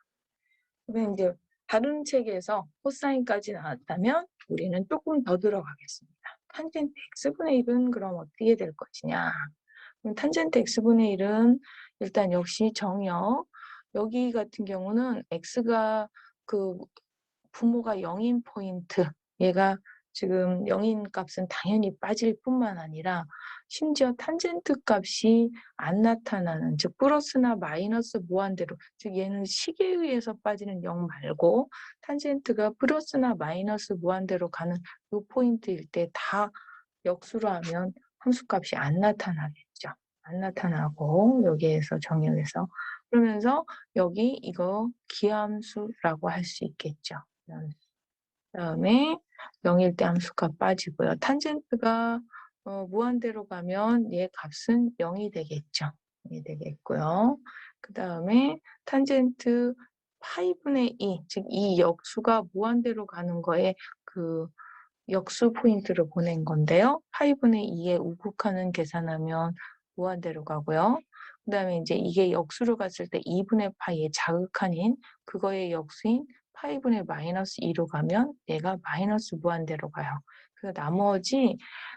그러면 이제 다른 책에서 코사인까지 나왔다면 우리는 조금 더 들어가겠습니다. 탄젠트 x분의 1은 그럼 어떻게 될 것이냐. 그럼 탄젠트 x분의 1은 일단 역시 정역. 여기 같은 경우는 x가 그 부모가 0인 포인트, 얘가 지금 0인 값은 당연히 빠질 뿐만 아니라 심지어 탄젠트 값이 안 나타나는, 즉 플러스나 마이너스 무한대로, 즉 얘는 식에 의해서 빠지는 0 말고 탄젠트가 플러스나 마이너스 무한대로 가는 이 포인트일 때 다 역수로 하면 함수값이 안 나타나겠죠. 안 나타나고 여기에서 정의해서 그러면서 여기 이거 기함수라고 할 수 있겠죠. 그다음에 0일 때 함수값 빠지고요. 탄젠트가 무한대로 가면 얘 값은 0이 되겠죠. 0이 되겠고요. 그다음에 탄젠트 파이분의 2, 즉 이 역수가 무한대로 가는 거에 그 역수 포인트를 보낸 건데요. 파이분의 2에 우극하는 계산하면 무한대로 가고요. 그다음에 이제 이게 역수로 갔을 때 2분의 파이의 자극한인 그거의 역수인 파이분의 마이너스 2로 가면 얘가 마이너스 무한대로 가요. 그래서 나머지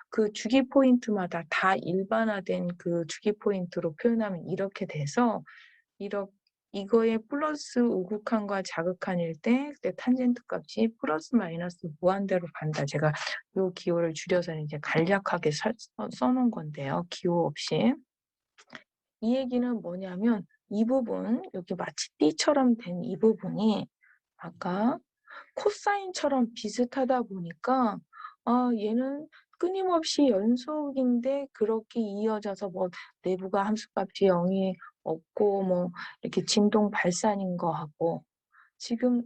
그 주기 포인트마다 다 일반화된 그 주기 포인트로 표현하면 이렇게 돼서 이거의 플러스 우극한과 자극한일 때 그때 탄젠트 값이 플러스 마이너스 무한대로 간다. 제가 요 기호를 줄여서 이제 간략하게 써놓은 건데요. 기호 없이. 이 얘기는 뭐냐면 이 부분 여기 마치 띠처럼 된 이 부분이 아까 코사인처럼 비슷하다 보니까 얘는 끊임없이 연속인데 그렇게 이어져서 뭐 내부가 함수값이 0이 없고 뭐 이렇게 진동 발산인 거 하고 지금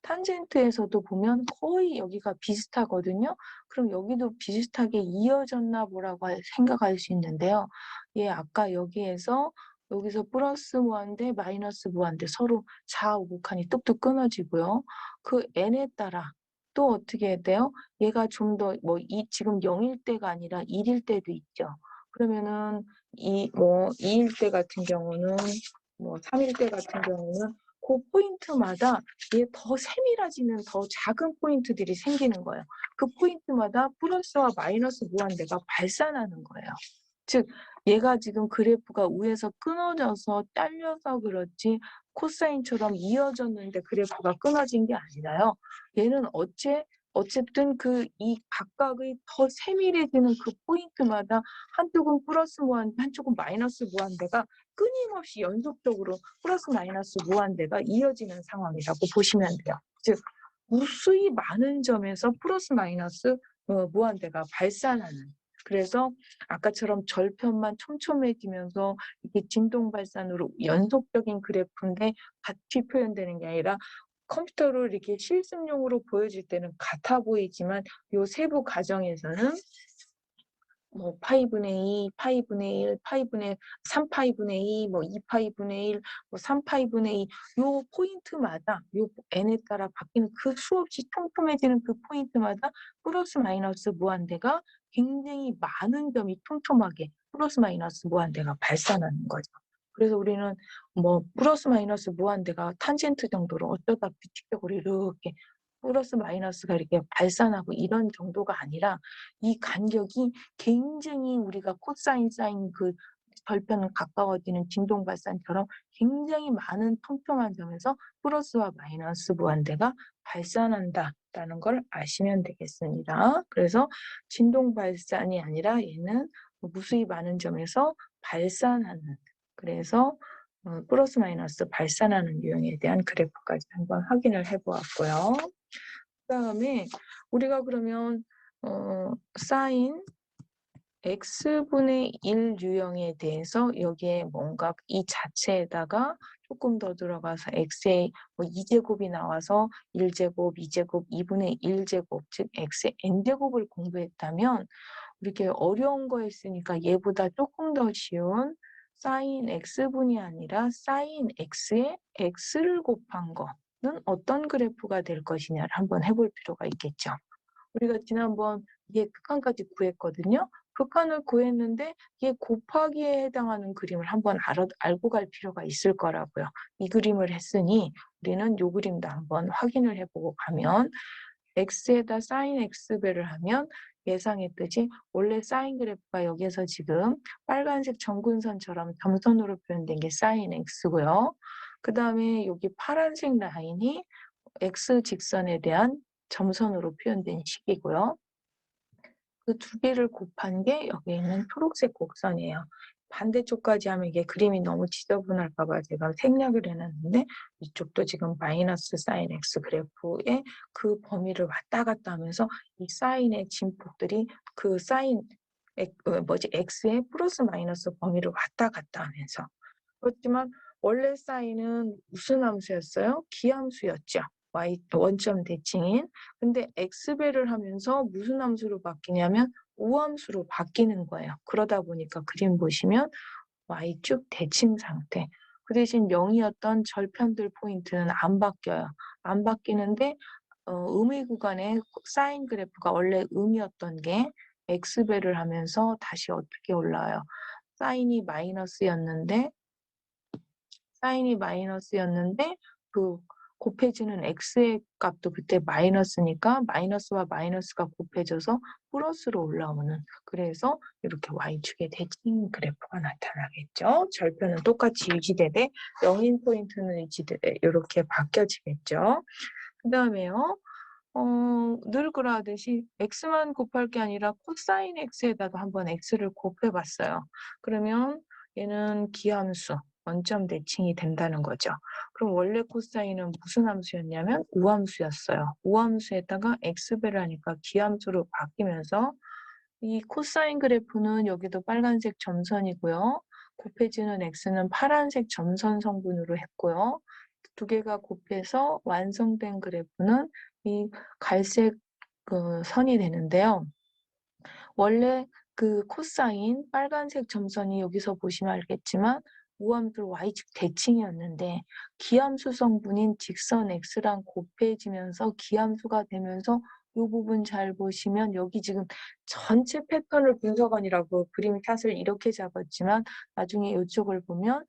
탄젠트에서도 보면 거의 여기가 비슷하거든요. 그럼 여기도 비슷하게 이어졌나 보라고 생각할 수 있는데요. 얘 아까 여기서 플러스 무한대, 마이너스 무한대 서로 좌우극한이 뚝뚝 끊어지고요. 그 n에 따라 또 어떻게 해야 돼요? 얘가 좀 더 지금 0일 때가 아니라 1일 때도 있죠. 그러면은 2일 때 같은 경우는 3일 때 같은 경우는 그 포인트마다 얘 더 세밀해지는 더 작은 포인트들이 생기는 거예요. 그 포인트마다 플러스와 마이너스 무한대가 발산하는 거예요. 즉 얘가 지금 그래프가 위에서 끊어져서 잘려서 그렇지 코사인처럼 이어졌는데 그래프가 끊어진 게 아니라요. 얘는 어쨌든 이 각각의 더 세밀해지는 그 포인트마다 한쪽은 플러스 무한대, 한쪽은 마이너스 무한대가 끊임없이 연속적으로 플러스 마이너스 무한대가 이어지는 상황이라고 보시면 돼요. 즉 무수히 많은 점에서 플러스 마이너스 무한대가 발산하는. 그래서 아까처럼 절편만 촘촘해지면서 이게 진동 발산으로 연속적인 그래프인데 같이 표현되는 게 아니라 컴퓨터로 이렇게 실습용으로 보여질 때는 같아 보이지만 요 세부 과정에서는 파이분의 2, 파이분의 1, 파이분의 3파이분의 2, 2파이분의 1, 3파이분의 2, 요 포인트마다 요 n에 따라 바뀌는 그 수없이 촘촘해지는 그 포인트마다 플러스 마이너스 무한대가 굉장히 많은 점이 촘촘하게 플러스 마이너스 무한대가 발산하는 거죠. 그래서 우리는 플러스 마이너스 무한대가 탄젠트 정도로 어쩌다 규칙적으로 이렇게 플러스 마이너스가 이렇게 발산하고 이런 정도가 아니라 이 간격이 굉장히 우리가 코사인 사인 그 절편 가까워지는 진동 발산처럼 굉장히 많은 촘촘한 점에서 플러스와 마이너스 무한대가 발산한다라는 걸 아시면 되겠습니다. 그래서 진동 발산이 아니라 얘는 무수히 많은 점에서 발산하는, 그래서 플러스 마이너스 발산하는 유형에 대한 그래프까지 한번 확인을 해보았고요. 그다음에 우리가 그러면 사인 x분의 1 유형에 대해서 여기에 뭔가 이 자체에다가 조금 더 들어가서 x의 2제곱이 나와서 1제곱, 2제곱, 2분의 1제곱, 즉 x의 n제곱을 공부했다면 이렇게 어려운 거 했으니까 얘보다 조금 더 쉬운 사인 x분이 아니라 사인 x에 x를 곱한 거는 어떤 그래프가 될 것이냐를 한번 해볼 필요가 있겠죠. 우리가 지난번 얘 극한까지 구했거든요. 극한을 구했는데 얘 곱하기에 해당하는 그림을 한번 알고 갈 필요가 있을 거라고요. 이 그림을 했으니 우리는 이 그림도 한번 확인을 해보고 가면 x에다 사인 x배를 하면 예상했듯이 원래 사인 그래프가 여기서 지금 빨간색 정근선처럼 점선으로 표현된 게 사인 x고요. 그 다음에 여기 파란색 라인이 x 직선에 대한 점선으로 표현된 식이고요. 그 두 개를 곱한 게 여기 있는 초록색 곡선이에요. 반대쪽까지 하면 이게 그림이 너무 지저분할까 봐 제가 생략을 해놨는데 이쪽도 지금 마이너스 사인 x 그래프의 그 범위를 왔다 갔다 하면서 이 사인의 진폭들이 그 사인 x의 플러스 마이너스 범위를 왔다 갔다 하면서 그렇지만 원래 사인은 무슨 함수였어요? 기함수였죠. 원점 대칭인. 근데 x배를 하면서 무슨 함수로 바뀌냐면 우함수로 바뀌는 거예요. 그러다 보니까 그림 보시면 y축 대칭 상태. 그 대신 0이었던 절편들 포인트는 안 바뀌어요. 안 바뀌는데 음의 구간에 사인 그래프가 원래 음이었던 게 x배를 하면서 다시 어떻게 올라와요? 사인이 마이너스였는데 그 곱해지는 x의 값도 그때 마이너스니까 마이너스와 마이너스가 곱해져서 플러스로 올라오는, 그래서 이렇게 y축의 대칭 그래프가 나타나겠죠. 절편은 똑같이 유지되되 0인 포인트는 유지되되 이렇게 바뀌어지겠죠. 그 다음에요. 늘 그러하듯이 x만 곱할 게 아니라 코사인 x에다가 한번 x를 곱해봤어요. 그러면 얘는 기함수, 원점 대칭이 된다는 거죠. 그럼 원래 코사인은 무슨 함수였냐면 우함수였어요. 우함수에다가 x배를 하니까 기함수로 바뀌면서 이 코사인 그래프는 여기도 빨간색 점선이고요. 곱해지는 x는 파란색 점선 성분으로 했고요. 두 개가 곱해서 완성된 그래프는 이 갈색 선이 되는데요. 원래 그 코사인 빨간색 점선이 여기서 보시면 알겠지만 우함수 y축 대칭이었는데 기함수 성분인 직선 x랑 곱해지면서 기함수가 되면서 이 부분 잘 보시면 여기 지금 전체 패턴을 분석하느라고 그림 탓을 이렇게 잡았지만 나중에 이쪽을 보면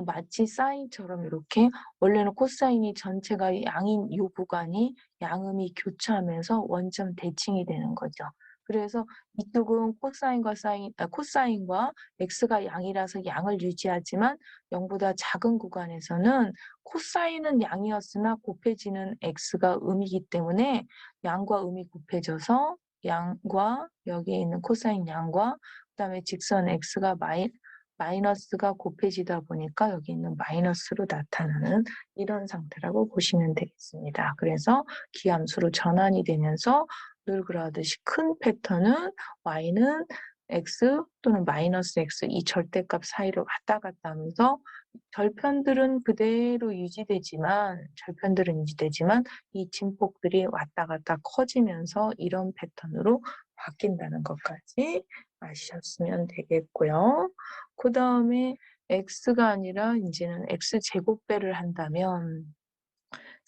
마치 사인처럼 이렇게 원래는 코사인이 전체가 양인 이 구간이 양음이 교차하면서 원점 대칭이 되는 거죠. 그래서 이쪽은 코사인과 x가 양이라서 양을 유지하지만 0보다 작은 구간에서는 코사인은 양이었으나 곱해지는 x가 음이기 때문에 양과 음이 곱해져서 양과 여기에 있는 코사인 양과 그다음에 직선 x가 마이너스가 곱해지다 보니까 여기 있는 마이너스로 나타나는 이런 상태라고 보시면 되겠습니다. 그래서 기함수로 전환이 되면서 늘 그러하듯이 큰 패턴은 y는 x 또는 마이너스 x 이 절대값 사이를 왔다 갔다 하면서 절편들은 유지되지만 이 진폭들이 왔다 갔다 커지면서 이런 패턴으로 바뀐다는 것까지 아셨으면 되겠고요. 그 다음에 x가 아니라 이제는 x제곱배를 한다면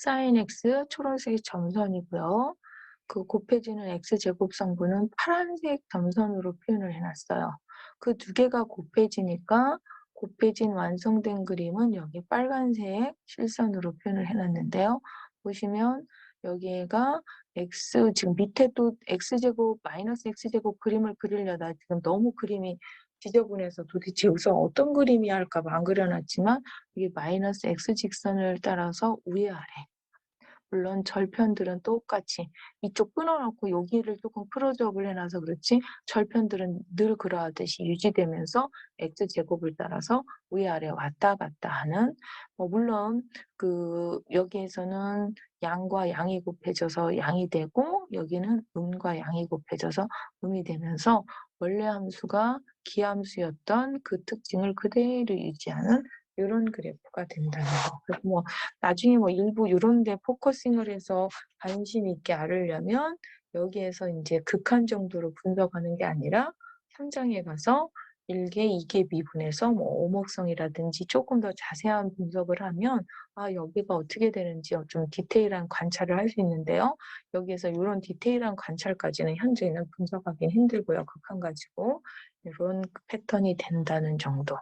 sin x 초록색 점선이고요. 그 곱해지는 x제곱 성분은 파란색 점선으로 표현을 해놨어요. 그 두 개가 곱해지니까 곱해진 완성된 그림은 여기 빨간색 실선으로 표현을 해놨는데요. 보시면 여기가 x, 지금 밑에 또 x제곱, 마이너스 x제곱 그림을 그리려다 지금 너무 그림이 지저분해서 도대체 우선 어떤 그림이 할까 봐 안 그려놨지만 이게 마이너스 x 직선을 따라서 위에 아래, 물론 절편들은 똑같이 이쪽 끊어놓고 여기를 조금 크로즈업을 해놔서 그렇지 절편들은 늘 그러하듯이 유지되면서 x제곱을 따라서 위아래 왔다 갔다 하는, 물론 그 여기에서는 양과 양이 곱해져서 양이 되고 여기는 음과 양이 곱해져서 음이 되면서 원래 함수가 기함수였던 그 특징을 그대로 유지하는 이런 그래프가 된다는 거. 그리고 나중에 일부 이런 데 포커싱을 해서 관심 있게 알으려면 여기에서 이제 극한 정도로 분석하는 게 아니라 3장에 가서 1개, 2개 미분해서 오목성이라든지 조금 더 자세한 분석을 하면 여기가 어떻게 되는지 좀 디테일한 관찰을 할 수 있는데요. 여기에서 이런 디테일한 관찰까지는 현재는 분석하기는 힘들고요. 극한 가지고 이런 패턴이 된다는 정도.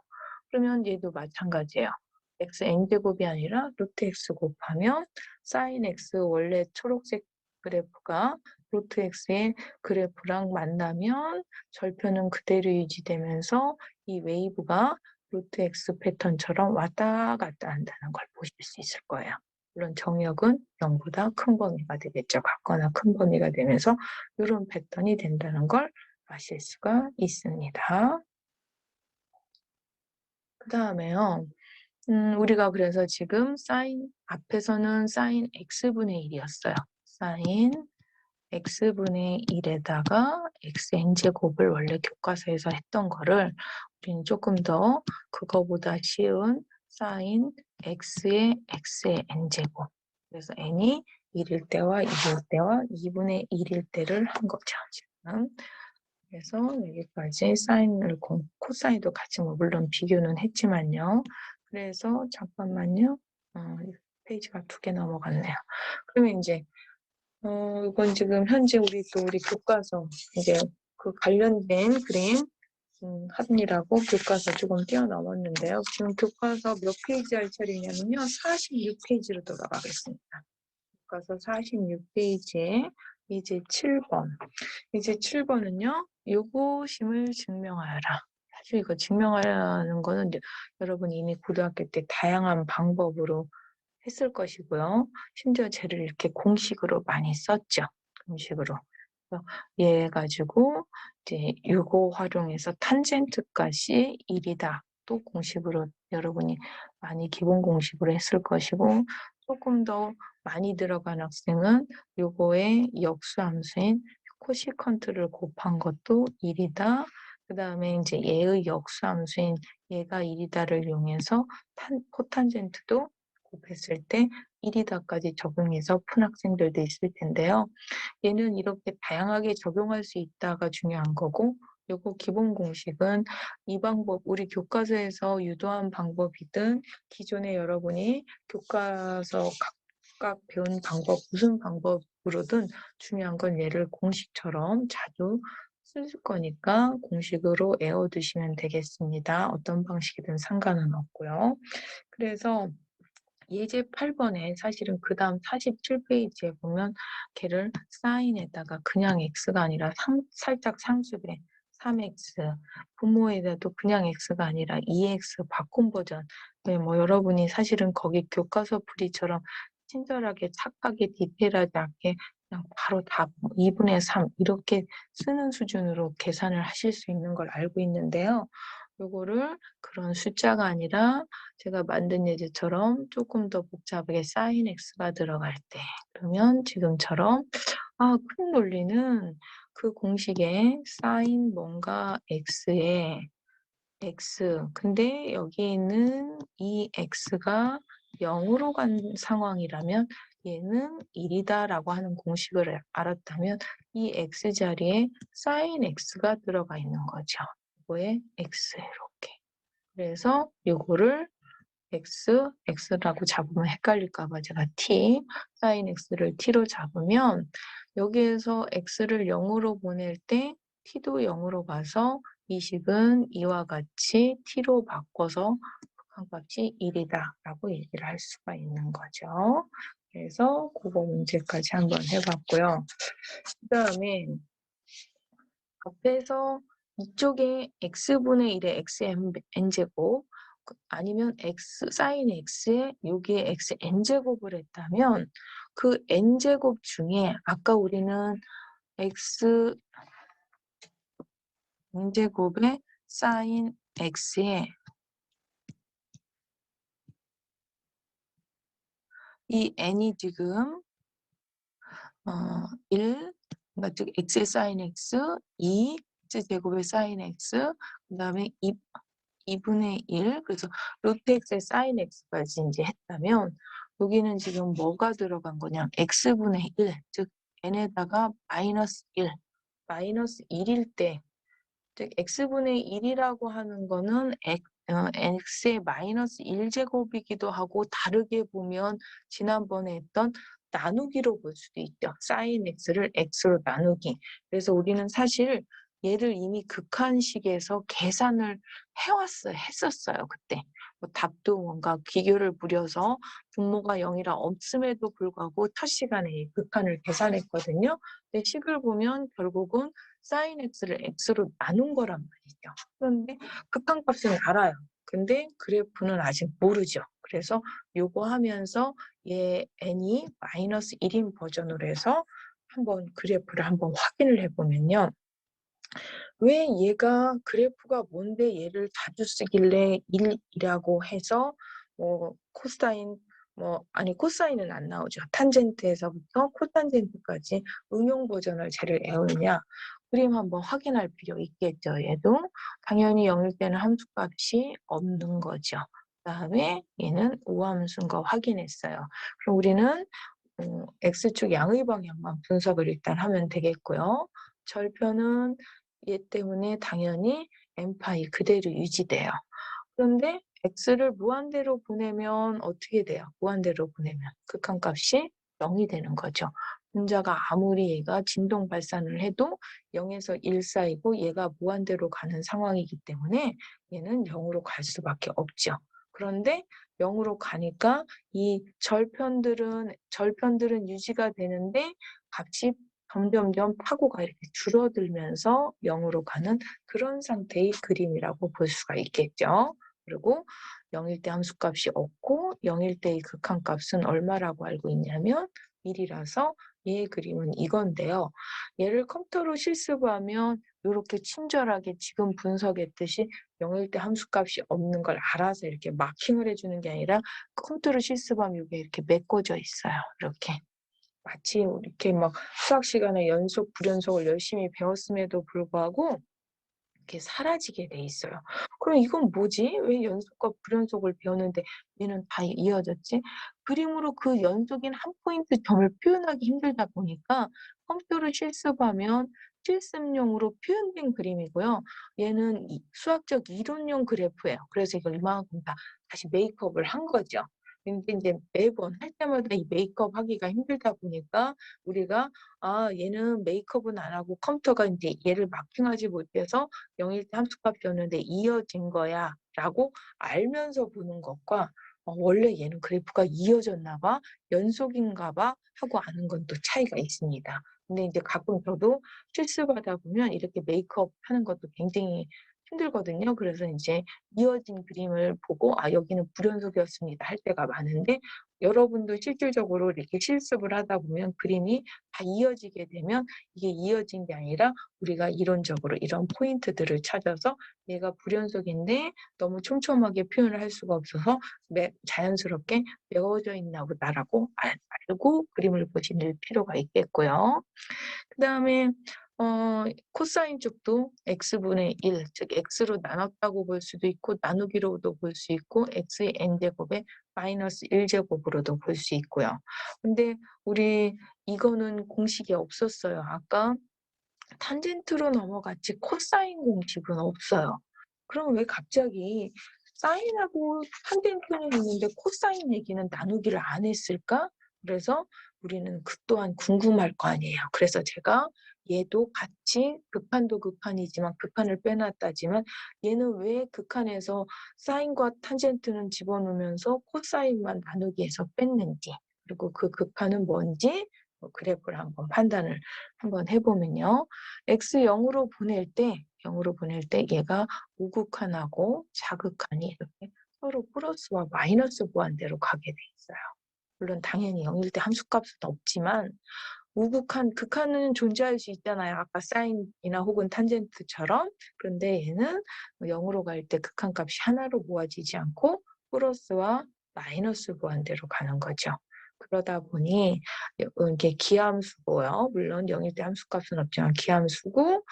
그러면 얘도 마찬가지예요. x n제곱이 아니라 루트 x 곱하면 sin x 원래 초록색 그래프가 루트 x의 그래프랑 만나면 절편은 그대로 유지되면서 이 웨이브가 루트 x 패턴처럼 왔다 갔다 한다는 걸 보실 수 있을 거예요. 물론 정역은 0보다 큰 범위가 되겠죠. 같거나 큰 범위가 되면서 이런 패턴이 된다는 걸 아실 수가 있습니다. 그 다음에요. 우리가 그래서 지금 앞에서는 sin x분의 1이었어요. sin x분의 1에다가 xn제곱을 원래 교과서에서 했던 거를 우리는 조금 더 그거보다 쉬운 sin x의 n제곱. 그래서 n이 1일 때와 2일 때와 2분의 1일 때를 한 거죠, 지금. 그래서 여기까지 사인을 코사인도 같이 뭐 물론 비교는 했지만요. 그래서 잠깐만요. 페이지가 2개 넘어갔네요. 그러면 이제 이건 지금 현재 우리 교과서 이제 그 관련된 그림 합니라고 교과서 조금 뛰어넘었는데요. 지금 교과서 몇 페이지 할 차례냐면요. 46페이지로 돌아가겠습니다. 교과서 46페이지에 이제 7번. 이제 7번은요. 요구심을 증명하여라. 사실 이거 증명하라는 거는 이제 여러분이 이미 고등학교 때 다양한 방법으로 했을 것이고요. 심지어 쟤를 이렇게 공식으로 많이 썼죠. 공식으로. 그래서 얘 가지고 이제 요거 활용해서 탄젠트 값이 1이다. 또 공식으로 여러분이 많이 기본 공식으로 했을 것이고 조금 더 많이 들어간 학생은 요거의 역수함수인 코시컨트를 곱한 것도 1이다. 그 다음에 이제 얘의 역수함수인 얘가 1이다를 이용해서 코탄젠트도 곱했을 때 1이다까지 적용해서 푼 학생들도 있을 텐데요. 얘는 이렇게 다양하게 적용할 수 있다가 중요한 거고 요거 기본 공식은 이 방법 우리 교과서에서 유도한 방법이든 기존에 여러분이 교과서 각각 배운 방법 무슨 방법으로든 중요한 건 얘를 공식처럼 자주 쓸 거니까 공식으로 외워두시면 되겠습니다. 어떤 방식이든 상관은 없고요. 그래서 예제 8번에 사실은 그 다음 47페이지에 보면 걔를 사인에다가 그냥 x가 아니라 살짝 상수배 3x 분모에다도 그냥 x가 아니라 2x 바꾼 버전. 네, 뭐 여러분이 사실은 거기 교과서 풀이처럼 친절하게 착하게 디테일하지 않게 그냥 바로 답 2분의 3 이렇게 쓰는 수준으로 계산을 하실 수 있는 걸 알고 있는데요. 요거를 그런 숫자가 아니라 제가 만든 예제처럼 조금 더 복잡하게 sin x가 들어갈 때 그러면 지금처럼 큰 논리는 그 공식에 sin 뭔가 x에 x 근데 여기 있는 이 x가 0으로 간 상황이라면 얘는 1이다라고 하는 공식을 알았다면 이 x 자리에 sin x가 들어가 있는 거죠. 이거에 x 이렇게. 그래서 요거를 x라고 잡으면 헷갈릴까 봐 제가 t, sin x를 t로 잡으면 여기에서 x를 0으로 보낼 때 t도 0으로 가서 이 식은 이와 같이 t로 바꿔서 극한값이 1이다 라고 얘기를 할 수가 있는 거죠. 그래서 그거 문제까지 한번 해봤고요. 그 다음에 앞에서 이쪽에 x분의 1의 xn제곱 아니면 x sin x에 여기에 xn제곱을 했다면 그 n제곱 중에 아까 우리는 x n제곱에 sin x에 이 n이 지금 1, 그러니까 즉 x의 sin x, 2, x제곱의 sin x, 그 다음에 2분의 1, 그래서 루트 x의 sin x까지 이제 했다면 여기는 지금 뭐가 들어간 거냐? x분의 1, 즉 n에다가 마이너스 1, 마이너스 1일 때, 즉 x분의 1이라고 하는 거는 x의 마이너스 1제곱이기도 하고 다르게 보면 지난번에 했던 나누기로 볼 수도 있죠. sin x를 x로 나누기. 그래서 우리는 사실 얘를 이미 극한식에서 계산을 했었어요, 그때. 뭐 답도 뭔가 기교를 부려서 분모가 0이라 없음에도 불구하고 첫 시간에 이 극한을 계산했거든요. 근데 식을 보면 결국은 sin x를 x로 나눈 거란 말이죠. 그런데 극한값은 알아요. 근데 그래프는 아직 모르죠. 그래서 요거 하면서 얘 n이 마이너스 1인 버전으로 해서 한번 그래프를 한번 확인을 해보면요. 왜 얘가 그래프가 뭔데 얘를 자주 쓰길래 1이라고 해서 뭐 코사인 코사인은 안 나오죠. 탄젠트에서부터 코탄젠트까지 응용 버전을 쟤를 외우느냐. 그림 한번 확인할 필요 있겠죠. 얘도 당연히 0일 때는 함수값이 없는 거죠. 그 다음에 얘는 우함수인 거 확인했어요. 그럼 우리는 x축 양의 방향만 분석을 일단 하면 되겠고요. 절편은 얘 때문에 당연히 n파이 그대로 유지돼요. 그런데 x를 무한대로 보내면 어떻게 돼요? 무한대로 보내면 극한값이 0이 되는 거죠. 분자가 아무리 얘가 진동 발산을 해도 0에서 1 사이고 얘가 무한대로 가는 상황이기 때문에 얘는 0으로 갈 수밖에 없죠. 그런데 0으로 가니까 이 절편들은 유지가 되는데 값이 점점점 파고가 이렇게 줄어들면서 0으로 가는 그런 상태의 그림이라고 볼 수가 있겠죠. 그리고 0일 때 함수값이 없고 0일 때의 극한값은 얼마라고 알고 있냐면 1이라서 얘의 그림은 이건데요. 얘를 컴퓨터로 실습하면 이렇게 친절하게 지금 분석했듯이 0일 때 함수값이 없는 걸 알아서 이렇게 마킹을 해주는 게 아니라 컴퓨터로 실습하면 이게 이렇게 메꿔져 있어요. 이렇게. 마치 이렇게 막 수학 시간에 연속, 불연속을 열심히 배웠음에도 불구하고 이렇게 사라지게 돼 있어요. 그럼 이건 뭐지? 왜 연속과 불연속을 배웠는데 얘는 다 이어졌지? 그림으로 그 연속인 한 포인트 점을 표현하기 힘들다 보니까 컴퓨터를 실습하면 실습용으로 표현된 그림이고요. 얘는 수학적 이론용 그래프예요. 그래서 이걸 이만큼 다 다시 메이크업을 한 거죠. 근데 이제 매번 할 때마다 이 메이크업 하기가 힘들다 보니까 우리가 얘는 메이크업은 안 하고 컴퓨터가 이제 얘를 마킹하지 못해서 0일 때 함수값이었는데 이어진 거야 라고 알면서 보는 것과 원래 얘는 그래프가 이어졌나 봐, 연속인가 봐 하고 아는 건 또 차이가 있습니다. 근데 이제 가끔 저도 실습하다 보면 이렇게 메이크업 하는 것도 굉장히 힘들거든요. 그래서 이제 이어진 그림을 보고 여기는 불연속이었습니다 할 때가 많은데 여러분도 실질적으로 이렇게 실습을 하다 보면 그림이 다 이어지게 되면 이게 이어진 게 아니라 우리가 이론적으로 이런 포인트들을 찾아서 얘가 불연속인데 너무 촘촘하게 표현을 할 수가 없어서 자연스럽게 메워져 있나 보다라고 알고 그림을 보실 필요가 있겠고요. 그다음에 코사인 쪽도 x분의 1, 즉 x로 나눴다고 볼 수도 있고 나누기로도 볼 수 있고 x의 n제곱에 마이너스 1제곱으로도 볼 수 있고요. 근데 우리 이거는 공식이 없었어요. 아까 탄젠트로 넘어갔지 코사인 공식은 없어요. 그럼 왜 갑자기 사인하고 탄젠트는 있는데 코사인 얘기는 나누기를 안 했을까? 그래서 우리는 그 또한 궁금할 거 아니에요. 그래서 제가 얘도 같이 극한도 극한이지만 극한을 빼놨다지만 얘는 왜 극한에서 사인과 탄젠트는 집어넣으면서 코사인만 나누기해서 뺐는지 그리고 그 극한은 뭔지 그래프를 한번 판단을 한번 해보면요. x 0으로 보낼 때 얘가 우극한하고 자극한이 이렇게 서로 플러스와 마이너스 무한대로 가게 돼 있어요. 물론 당연히 0일 때 함수값은 없지만 우극한, 극한은 존재할 수 있잖아요. 아까 사인이나 혹은 탄젠트처럼. 그런데 얘는 0으로 갈 때 극한값이 하나로 모아지지 않고 플러스와 마이너스 무한대로 가는 거죠. 그러다 보니 이게 기함수고요. 물론 0일 때 함수값은 없지만 기함수고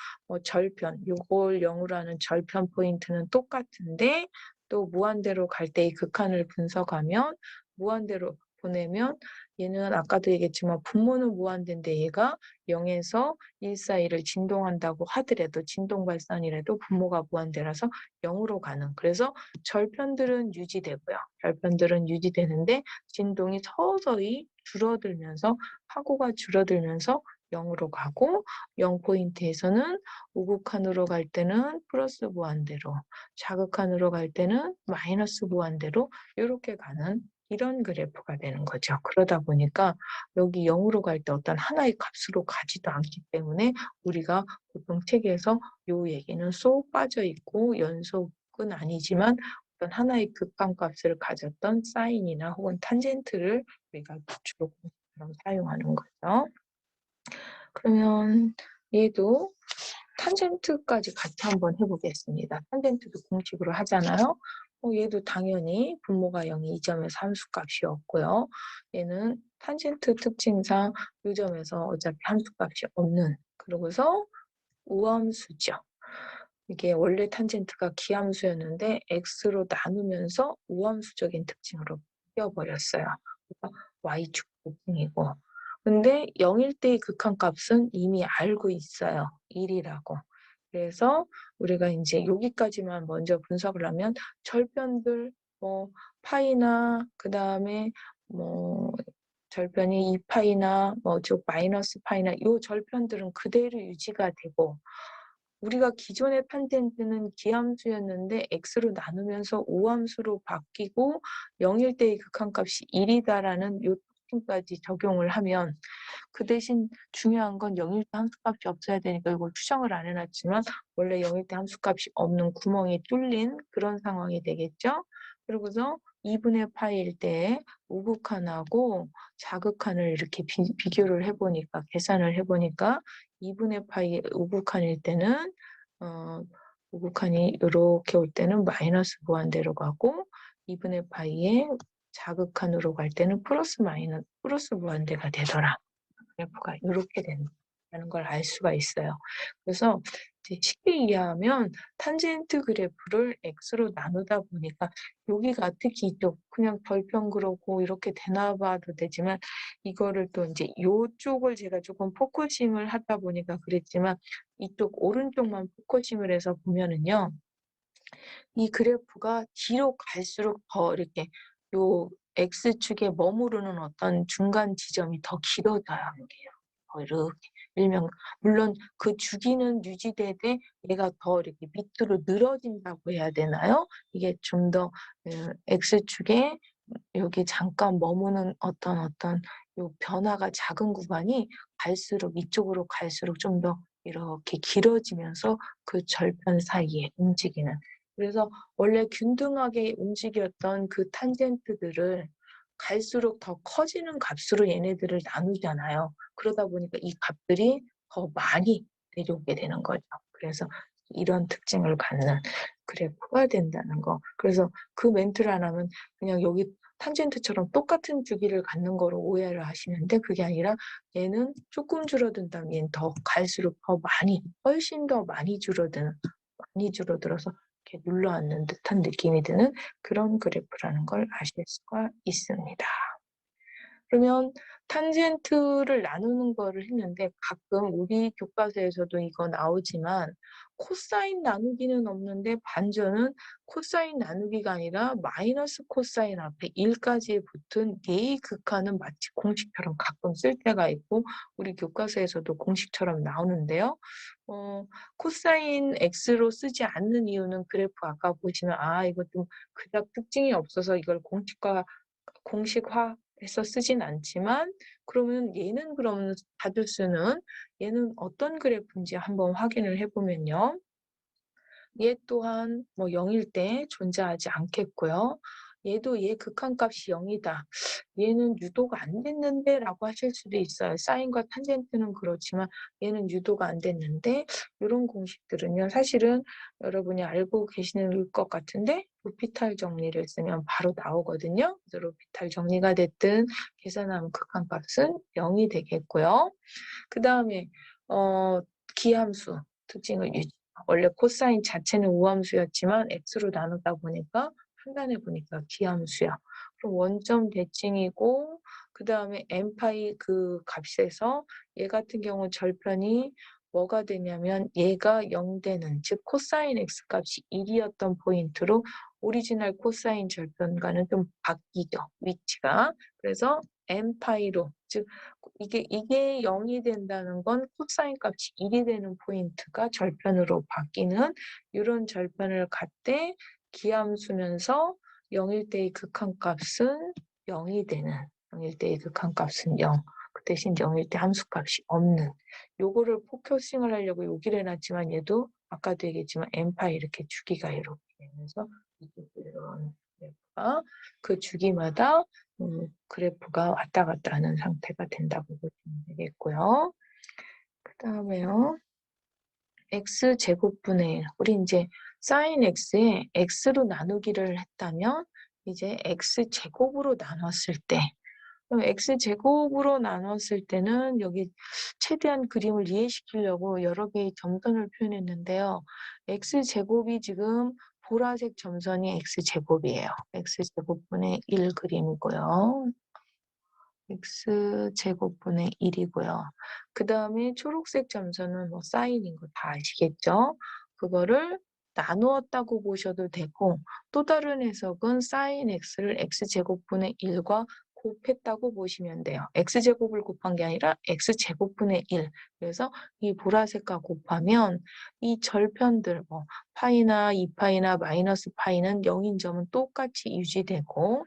절편, 요걸 0으로 하는 절편 포인트는 똑같은데 또 무한대로 갈 때의 극한을 분석하면 무한대로 보내면 얘는 아까도 얘기했지만 분모는 무한대인데 얘가 0에서 1 사이를 진동한다고 하더라도 진동 발산이라도 분모가 무한대라서 0으로 가는 그래서 절편들은 유지되고요. 절편들은 유지되는데 진동이 서서히 줄어들면서 파고가 줄어들면서 0으로 가고 0포인트에서는 우극한으로 갈 때는 플러스 무한대로 자극한으로 갈 때는 마이너스 무한대로 이렇게 가는 이런 그래프가 되는 거죠. 그러다 보니까 여기 0으로 갈 때 어떤 하나의 값으로 가지도 않기 때문에 우리가 보통 책에서 요 얘기는 쏙 빠져 있고 연속은 아니지만 어떤 하나의 극한값을 가졌던 사인이나 혹은 탄젠트를 우리가 주로 사용하는 거죠. 그러면 얘도 탄젠트까지 같이 한번 해보겠습니다. 탄젠트도 공식으로 하잖아요. 얘도 당연히 분모가 0이 이 점에서 함수값이었고요. 얘는 탄젠트 특징상 이 점에서 어차피 함수값이 없는 그러고서 우함수죠. 이게 원래 탄젠트가 기함수였는데 x로 나누면서 우함수적인 특징으로 바뀌어버렸어요. y축 특징이고. 근데 0일 때의 극한값은 이미 알고 있어요. 1이라고. 그래서 우리가 이제 여기까지만 먼저 분석을 하면 절편들 뭐 파이나 그다음에 뭐 절편이 2파이나 뭐 즉 마이너스 파이나 요 절편들은 그대로 유지가 되고, 우리가 기존의 탄젠트는 기함수였는데 x로 나누면서 오함수로 바뀌고 0일 때의 극한값이 1이다라는 요 특징까지 적용을 하면, 그 대신 중요한 건 0일 때 함수값이 없어야 되니까 이걸 추정을 안 해놨지만 원래 0일 때 함수값이 없는 구멍이 뚫린 그런 상황이 되겠죠. 그리고서 2분의 파일 때 우극한하고 자극한을 이렇게 비교를 해보니까, 계산을 해보니까 2분의 파이 우극한일 때는 우극한이 이렇게 올 때는 마이너스 무한대로 가고, 2분의 파이에 자극한으로 갈 때는 플러스 무한대가 되더라. 그래프가 이렇게 된다는 걸 알 수가 있어요. 그래서 이제 쉽게 이해하면 탄젠트 그래프를 x로 나누다 보니까 여기가 특히 이쪽 그냥 별평 그렇고 이렇게 되나 봐도 되지만, 이거를 또 이제 이쪽을 제가 조금 포커싱을 하다 보니까 그랬지만 이쪽 오른쪽만 포커싱을 해서 보면은요, 이 그래프가 뒤로 갈수록 더 이렇게 요 x축에 머무르는 어떤 중간 지점이 더 길어져요. 이렇게 일명, 물론 그 주기는 유지되되 얘가 더 이렇게 밑으로 늘어진다고 해야 되나요? 이게 좀 더 x축에 여기 잠깐 머무는 어떤 요 변화가 작은 구간이 갈수록 이쪽으로 갈수록 좀 더 이렇게 길어지면서 그 절편 사이에 움직이는, 그래서 원래 균등하게 움직였던 그 탄젠트들을 갈수록 더 커지는 값으로 얘네들을 나누잖아요. 그러다 보니까 이 값들이 더 많이 내려오게 되는 거죠. 그래서 이런 특징을 갖는 그래프가 된다는 거. 그래서 그 멘트를 안 하면 그냥 여기 탄젠트처럼 똑같은 주기를 갖는 거로 오해를 하시는데, 그게 아니라 얘는 조금 줄어든다면 얘는 더 갈수록 더 많이, 훨씬 더 많이 줄어들어서 이렇게 눌러앉는 듯한 느낌이 드는 그런 그래프라는 걸 아실 수가 있습니다. 그러면 탄젠트를 나누는 거를 했는데, 가끔 우리 교과서에서도 이거 나오지만 코사인 나누기는 없는데 반전은 코사인 나누기가 아니라 마이너스 코사인 앞에 1까지 붙은 예의 극한은 마치 공식처럼 가끔 쓸 때가 있고 우리 교과서에서도 공식처럼 나오는데요. 코사인 x로 쓰지 않는 이유는 그래프 아까 보시면 이거 좀 그닥 특징이 없어서 이걸 공식화해서 쓰진 않지만, 그러면 얘는 그럼 자주 쓰는, 얘는 어떤 그래프인지 한번 확인을 해보면요. 얘 또한 뭐 0일 때 존재하지 않겠고요. 얘도 얘 극한값이 0이다. 얘는 유도가 안 됐는데 라고 하실 수도 있어요. 사인과 탄젠트는 그렇지만 얘는 유도가 안 됐는데, 이런 공식들은요, 사실은 여러분이 알고 계시는 것 같은데 로피탈 정리를 쓰면 바로 나오거든요. 그래서 로피탈 정리가 됐든 계산하면 극한값은 0이 되겠고요. 그 다음에 기함수 특징을 유지. 원래 코사인 자체는 우함수였지만 x로 나누다 보니까 판단해 보니까 기함수야. 그럼 원점 대칭이고, 그 다음에 n파이 그 값에서 얘 같은 경우 절편이 뭐가 되냐면 얘가 0 되는, 즉 코사인 x 값이 1이었던 포인트로 오리지널 코사인 절편과는 좀 바뀌죠, 위치가. 그래서 n파이로, 즉 이게 0이 된다는 건 코사인 값이 1이 되는 포인트가 절편으로 바뀌는 이런 절편을 갖되, 기함수면서 0일 때의 극한값은 0이 되는, 0일 때의 극한값은 0, 그 대신 0일 때 함수값이 없는, 요거를 포커싱을 하려고 여기를 해놨지만 얘도 아까도 얘기했지만 n파이 이렇게 주기가 이렇게 되면서 이런 그래프가 그 주기마다 그래프가 왔다 갔다 하는 상태가 된다고 보시면 되겠고요. 그 다음에요, x제곱분의 1. 우리 이제 sin x에 x로 나누기를 했다면 이제 x제곱으로 나눴을 때, 그럼 x제곱으로 나눴을 때는 여기 최대한 그림을 이해시키려고 여러 개의 점선을 표현했는데요. x제곱이 지금 보라색 점선이 x제곱이에요. x제곱분의 1 그림이고요. x제곱분의 1이고요. 그 다음에 초록색 점선은 뭐 사인인 거 다 아시겠죠? 그거를 나누었다고 보셔도 되고 또 다른 해석은 사인 x를 x제곱분의 1과 곱했다고 보시면 돼요. x제곱을 곱한 게 아니라 x제곱분의 1. 그래서 이 보라색과 곱하면 이 절편들 뭐 파이나 2파이나 마이너스 파이는 0인 점은 똑같이 유지되고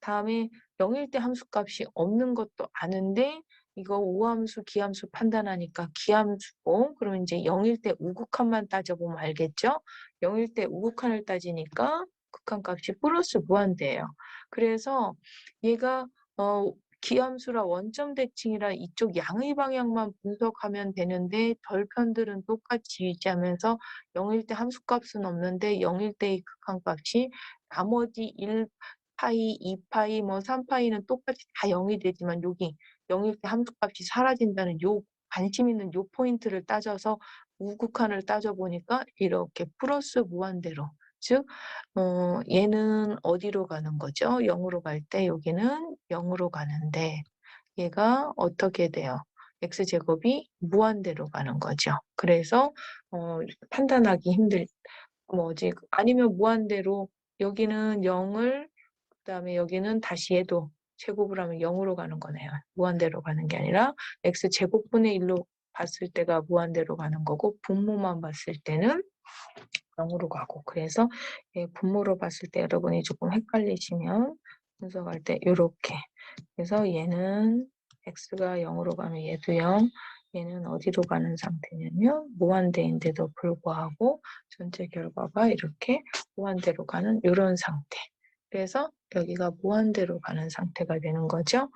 다음에 0일 때 함수값이 없는 것도 아는데 이거 우함수, 기함수 판단하니까 기함수고 그러면 이제 0일 때 우극한만 따져보면 알겠죠? 0일 때 우극한을 따지니까 극한값이 플러스 무한대예요. 그래서 얘가 기함수라 원점 대칭이라 이쪽 양의 방향만 분석하면 되는데 절편들은 똑같이 유지하면서 0일 때 함수값은 없는데 0일 때의 극한값이 나머지 1파이, 2파이, 뭐 3파이는 똑같이 다 0이 되지만 여기 0일 때 함수값이 사라진다는 요 관심 있는 요 포인트를 따져서 우극한을 따져보니까 이렇게 플러스 무한대로 즉 얘는 어디로 가는 거죠? 0으로 갈 때 여기는 0으로 가는데 얘가 어떻게 돼요? x제곱이 무한대로 가는 거죠. 그래서 판단하기 뭐지 아니면 무한대로 여기는 0을 그다음에 여기는 다시 얘도 제곱을 하면 0으로 가는 거네요. 무한대로 가는 게 아니라 x제곱분의 1로 봤을 때가 무한대로 가는 거고 분모만 봤을 때는 0으로 가고 그래서 분모로 봤을 때 여러분이 조금 헷갈리시면 분석할 때 이렇게 그래서 얘는 x가 0으로 가면 얘도 0 얘는 어디로 가는 상태냐면 무한대인데도 불구하고 전체 결과가 이렇게 무한대로 가는 이런 상태 그래서 여기가 무한대로 가는 상태가 되는 거죠.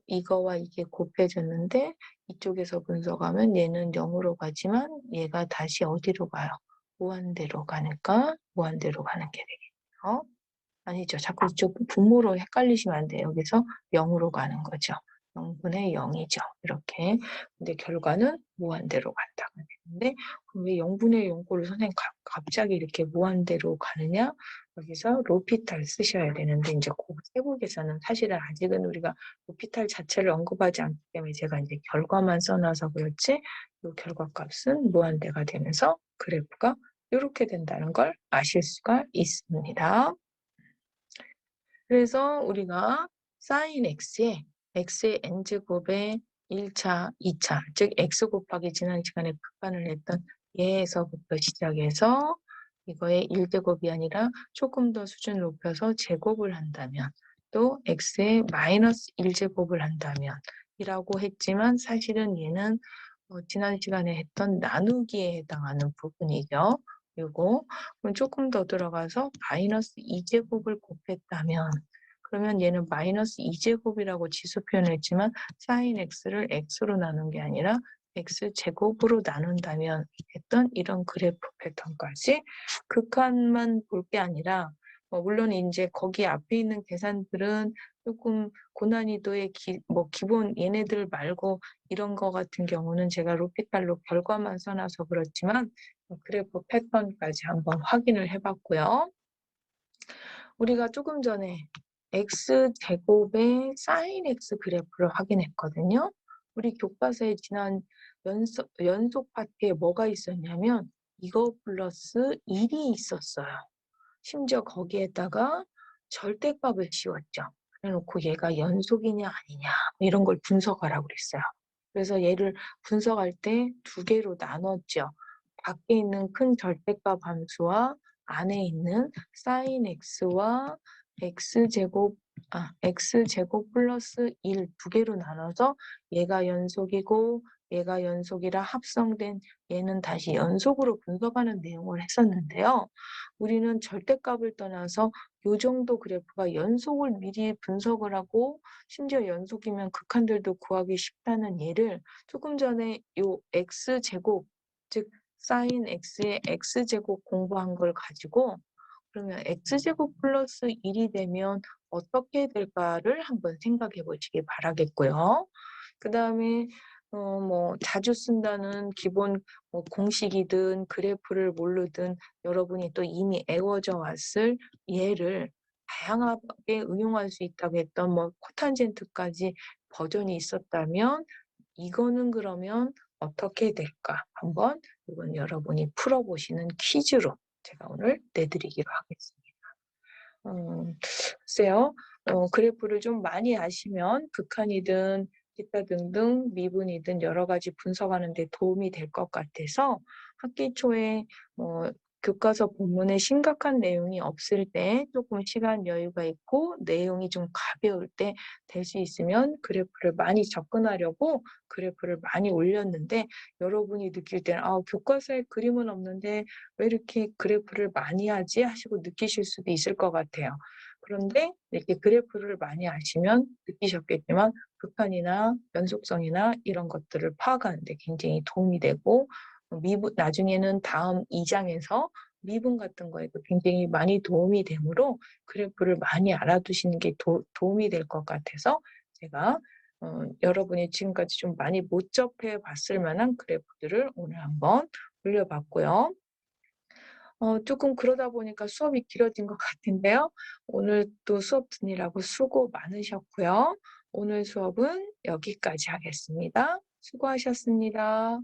이거와 이게 곱해졌는데 이쪽에서 분석하면 얘는 0으로 가지만 얘가 다시 어디로 가요? 무한대로 가니까 무한대로 가는 게 되겠죠. 아니죠. 자꾸 이쪽 분모로 헷갈리시면 안 돼요. 여기서 0으로 가는 거죠. 0분의 0이죠. 이렇게. 근데 결과는 무한대로 간다고 했는데 그럼 왜 0분의 0꼴을 선생님 갑자기 이렇게 무한대로 가느냐? 여기서 로피탈 쓰셔야 되는데 이제 그 세부에서는 사실은 아직은 우리가 로피탈 자체를 언급하지 않기 때문에 제가 이제 결과만 써놔서 그렇지 이 결과값은 무한대가 되면서 그래프가 이렇게 된다는 걸 아실 수가 있습니다. 그래서 우리가 sin x에 x의 n제곱의 1차, 2차, 즉 x 곱하기 지난 시간에 극한을 했던 얘에서부터 시작해서 이거의 1제곱이 아니라 조금 더 수준을 높여서 제곱을 한다면 또 x의 마이너스 1제곱을 한다면 이라고 했지만 사실은 얘는 지난 시간에 했던 나누기에 해당하는 부분이죠. 그리고 조금 더 들어가서 마이너스 2제곱을 곱했다면 그러면 얘는 마이너스 2제곱이라고 지수 표현했지만 sin x를 x로 나눈 게 아니라 x제곱으로 나눈다면 했던 이런 그래프 패턴까지 극한만 볼 게 아니라 물론 이제 거기 앞에 있는 계산들은 조금 고난이도의 기본 얘네들 말고 이런 거 같은 경우는 제가 로피탈로 결과만 써놔서 그렇지만 그래프 패턴까지 한번 확인을 해봤고요. 우리가 조금 전에 x제곱의 sin x 그래프를 확인했거든요. 우리 교과서에 지난 연속 파트에 뭐가 있었냐면 이거 플러스 1이 있었어요. 심지어 거기에다가 절대값을 씌웠죠. 그래놓고 얘가 연속이냐 아니냐 이런 걸 분석하라고 그랬어요. 그래서 얘를 분석할 때 두 개로 나눴죠. 밖에 있는 큰 절대값 함수와 안에 있는 sin x와 x제곱 플러스 1 두 개로 나눠서 얘가 연속이고 얘가 연속이라 합성된 얘는 다시 연속으로 분석하는 내용을 했었는데요. 우리는 절대값을 떠나서 요 정도 그래프가 연속을 미리 분석을 하고 심지어 연속이면 극한들도 구하기 쉽다는 예를 조금 전에 요 x제곱 즉 sin x의 x제곱 공부한 걸 가지고 그러면 x제곱 플러스 1이 되면 어떻게 될까를 한번 생각해 보시기 바라겠고요. 그 다음에 뭐 자주 쓴다는 기본 공식이든 그래프를 모르든 여러분이 또 이미 애워져 왔을 예를 다양하게 응용할 수 있다고 했던 뭐 코탄젠트까지 버전이 있었다면 이거는 그러면 어떻게 될까? 한번 이건 여러분이 풀어보시는 퀴즈로 제가 오늘 내드리기로 하겠습니다. 글쎄요. 그래프를 좀 많이 아시면 극한이든 기타 등등 미분이든 여러 가지 분석하는 데 도움이 될 것 같아서 학기 초에 교과서 본문에 심각한 내용이 없을 때 조금 시간 여유가 있고 내용이 좀 가벼울 때 될 수 있으면 그래프를 많이 접근하려고 그래프를 많이 올렸는데 여러분이 느낄 때는 '아 교과서에 그림은 없는데 왜 이렇게 그래프를 많이 하지?' 하시고 느끼실 수도 있을 것 같아요. 그런데 이렇게 그래프를 많이 아시면 느끼셨겠지만 극한이나 연속성이나 이런 것들을 파악하는 데 굉장히 도움이 되고 미분 나중에는 다음 2 장에서 미분 같은 거에도 굉장히 많이 도움이 되므로 그래프를 많이 알아두시는 게 도움이 될 것 같아서 제가 여러분이 지금까지 좀 많이 못 접해 봤을 만한 그래프들을 오늘 한번 올려 봤고요. 쪼끔 그러다 보니까 수업이 길어진 것 같은데요. 오늘 또 수업 듣느라고 수고 많으셨고요. 오늘 수업은 여기까지 하겠습니다. 수고하셨습니다.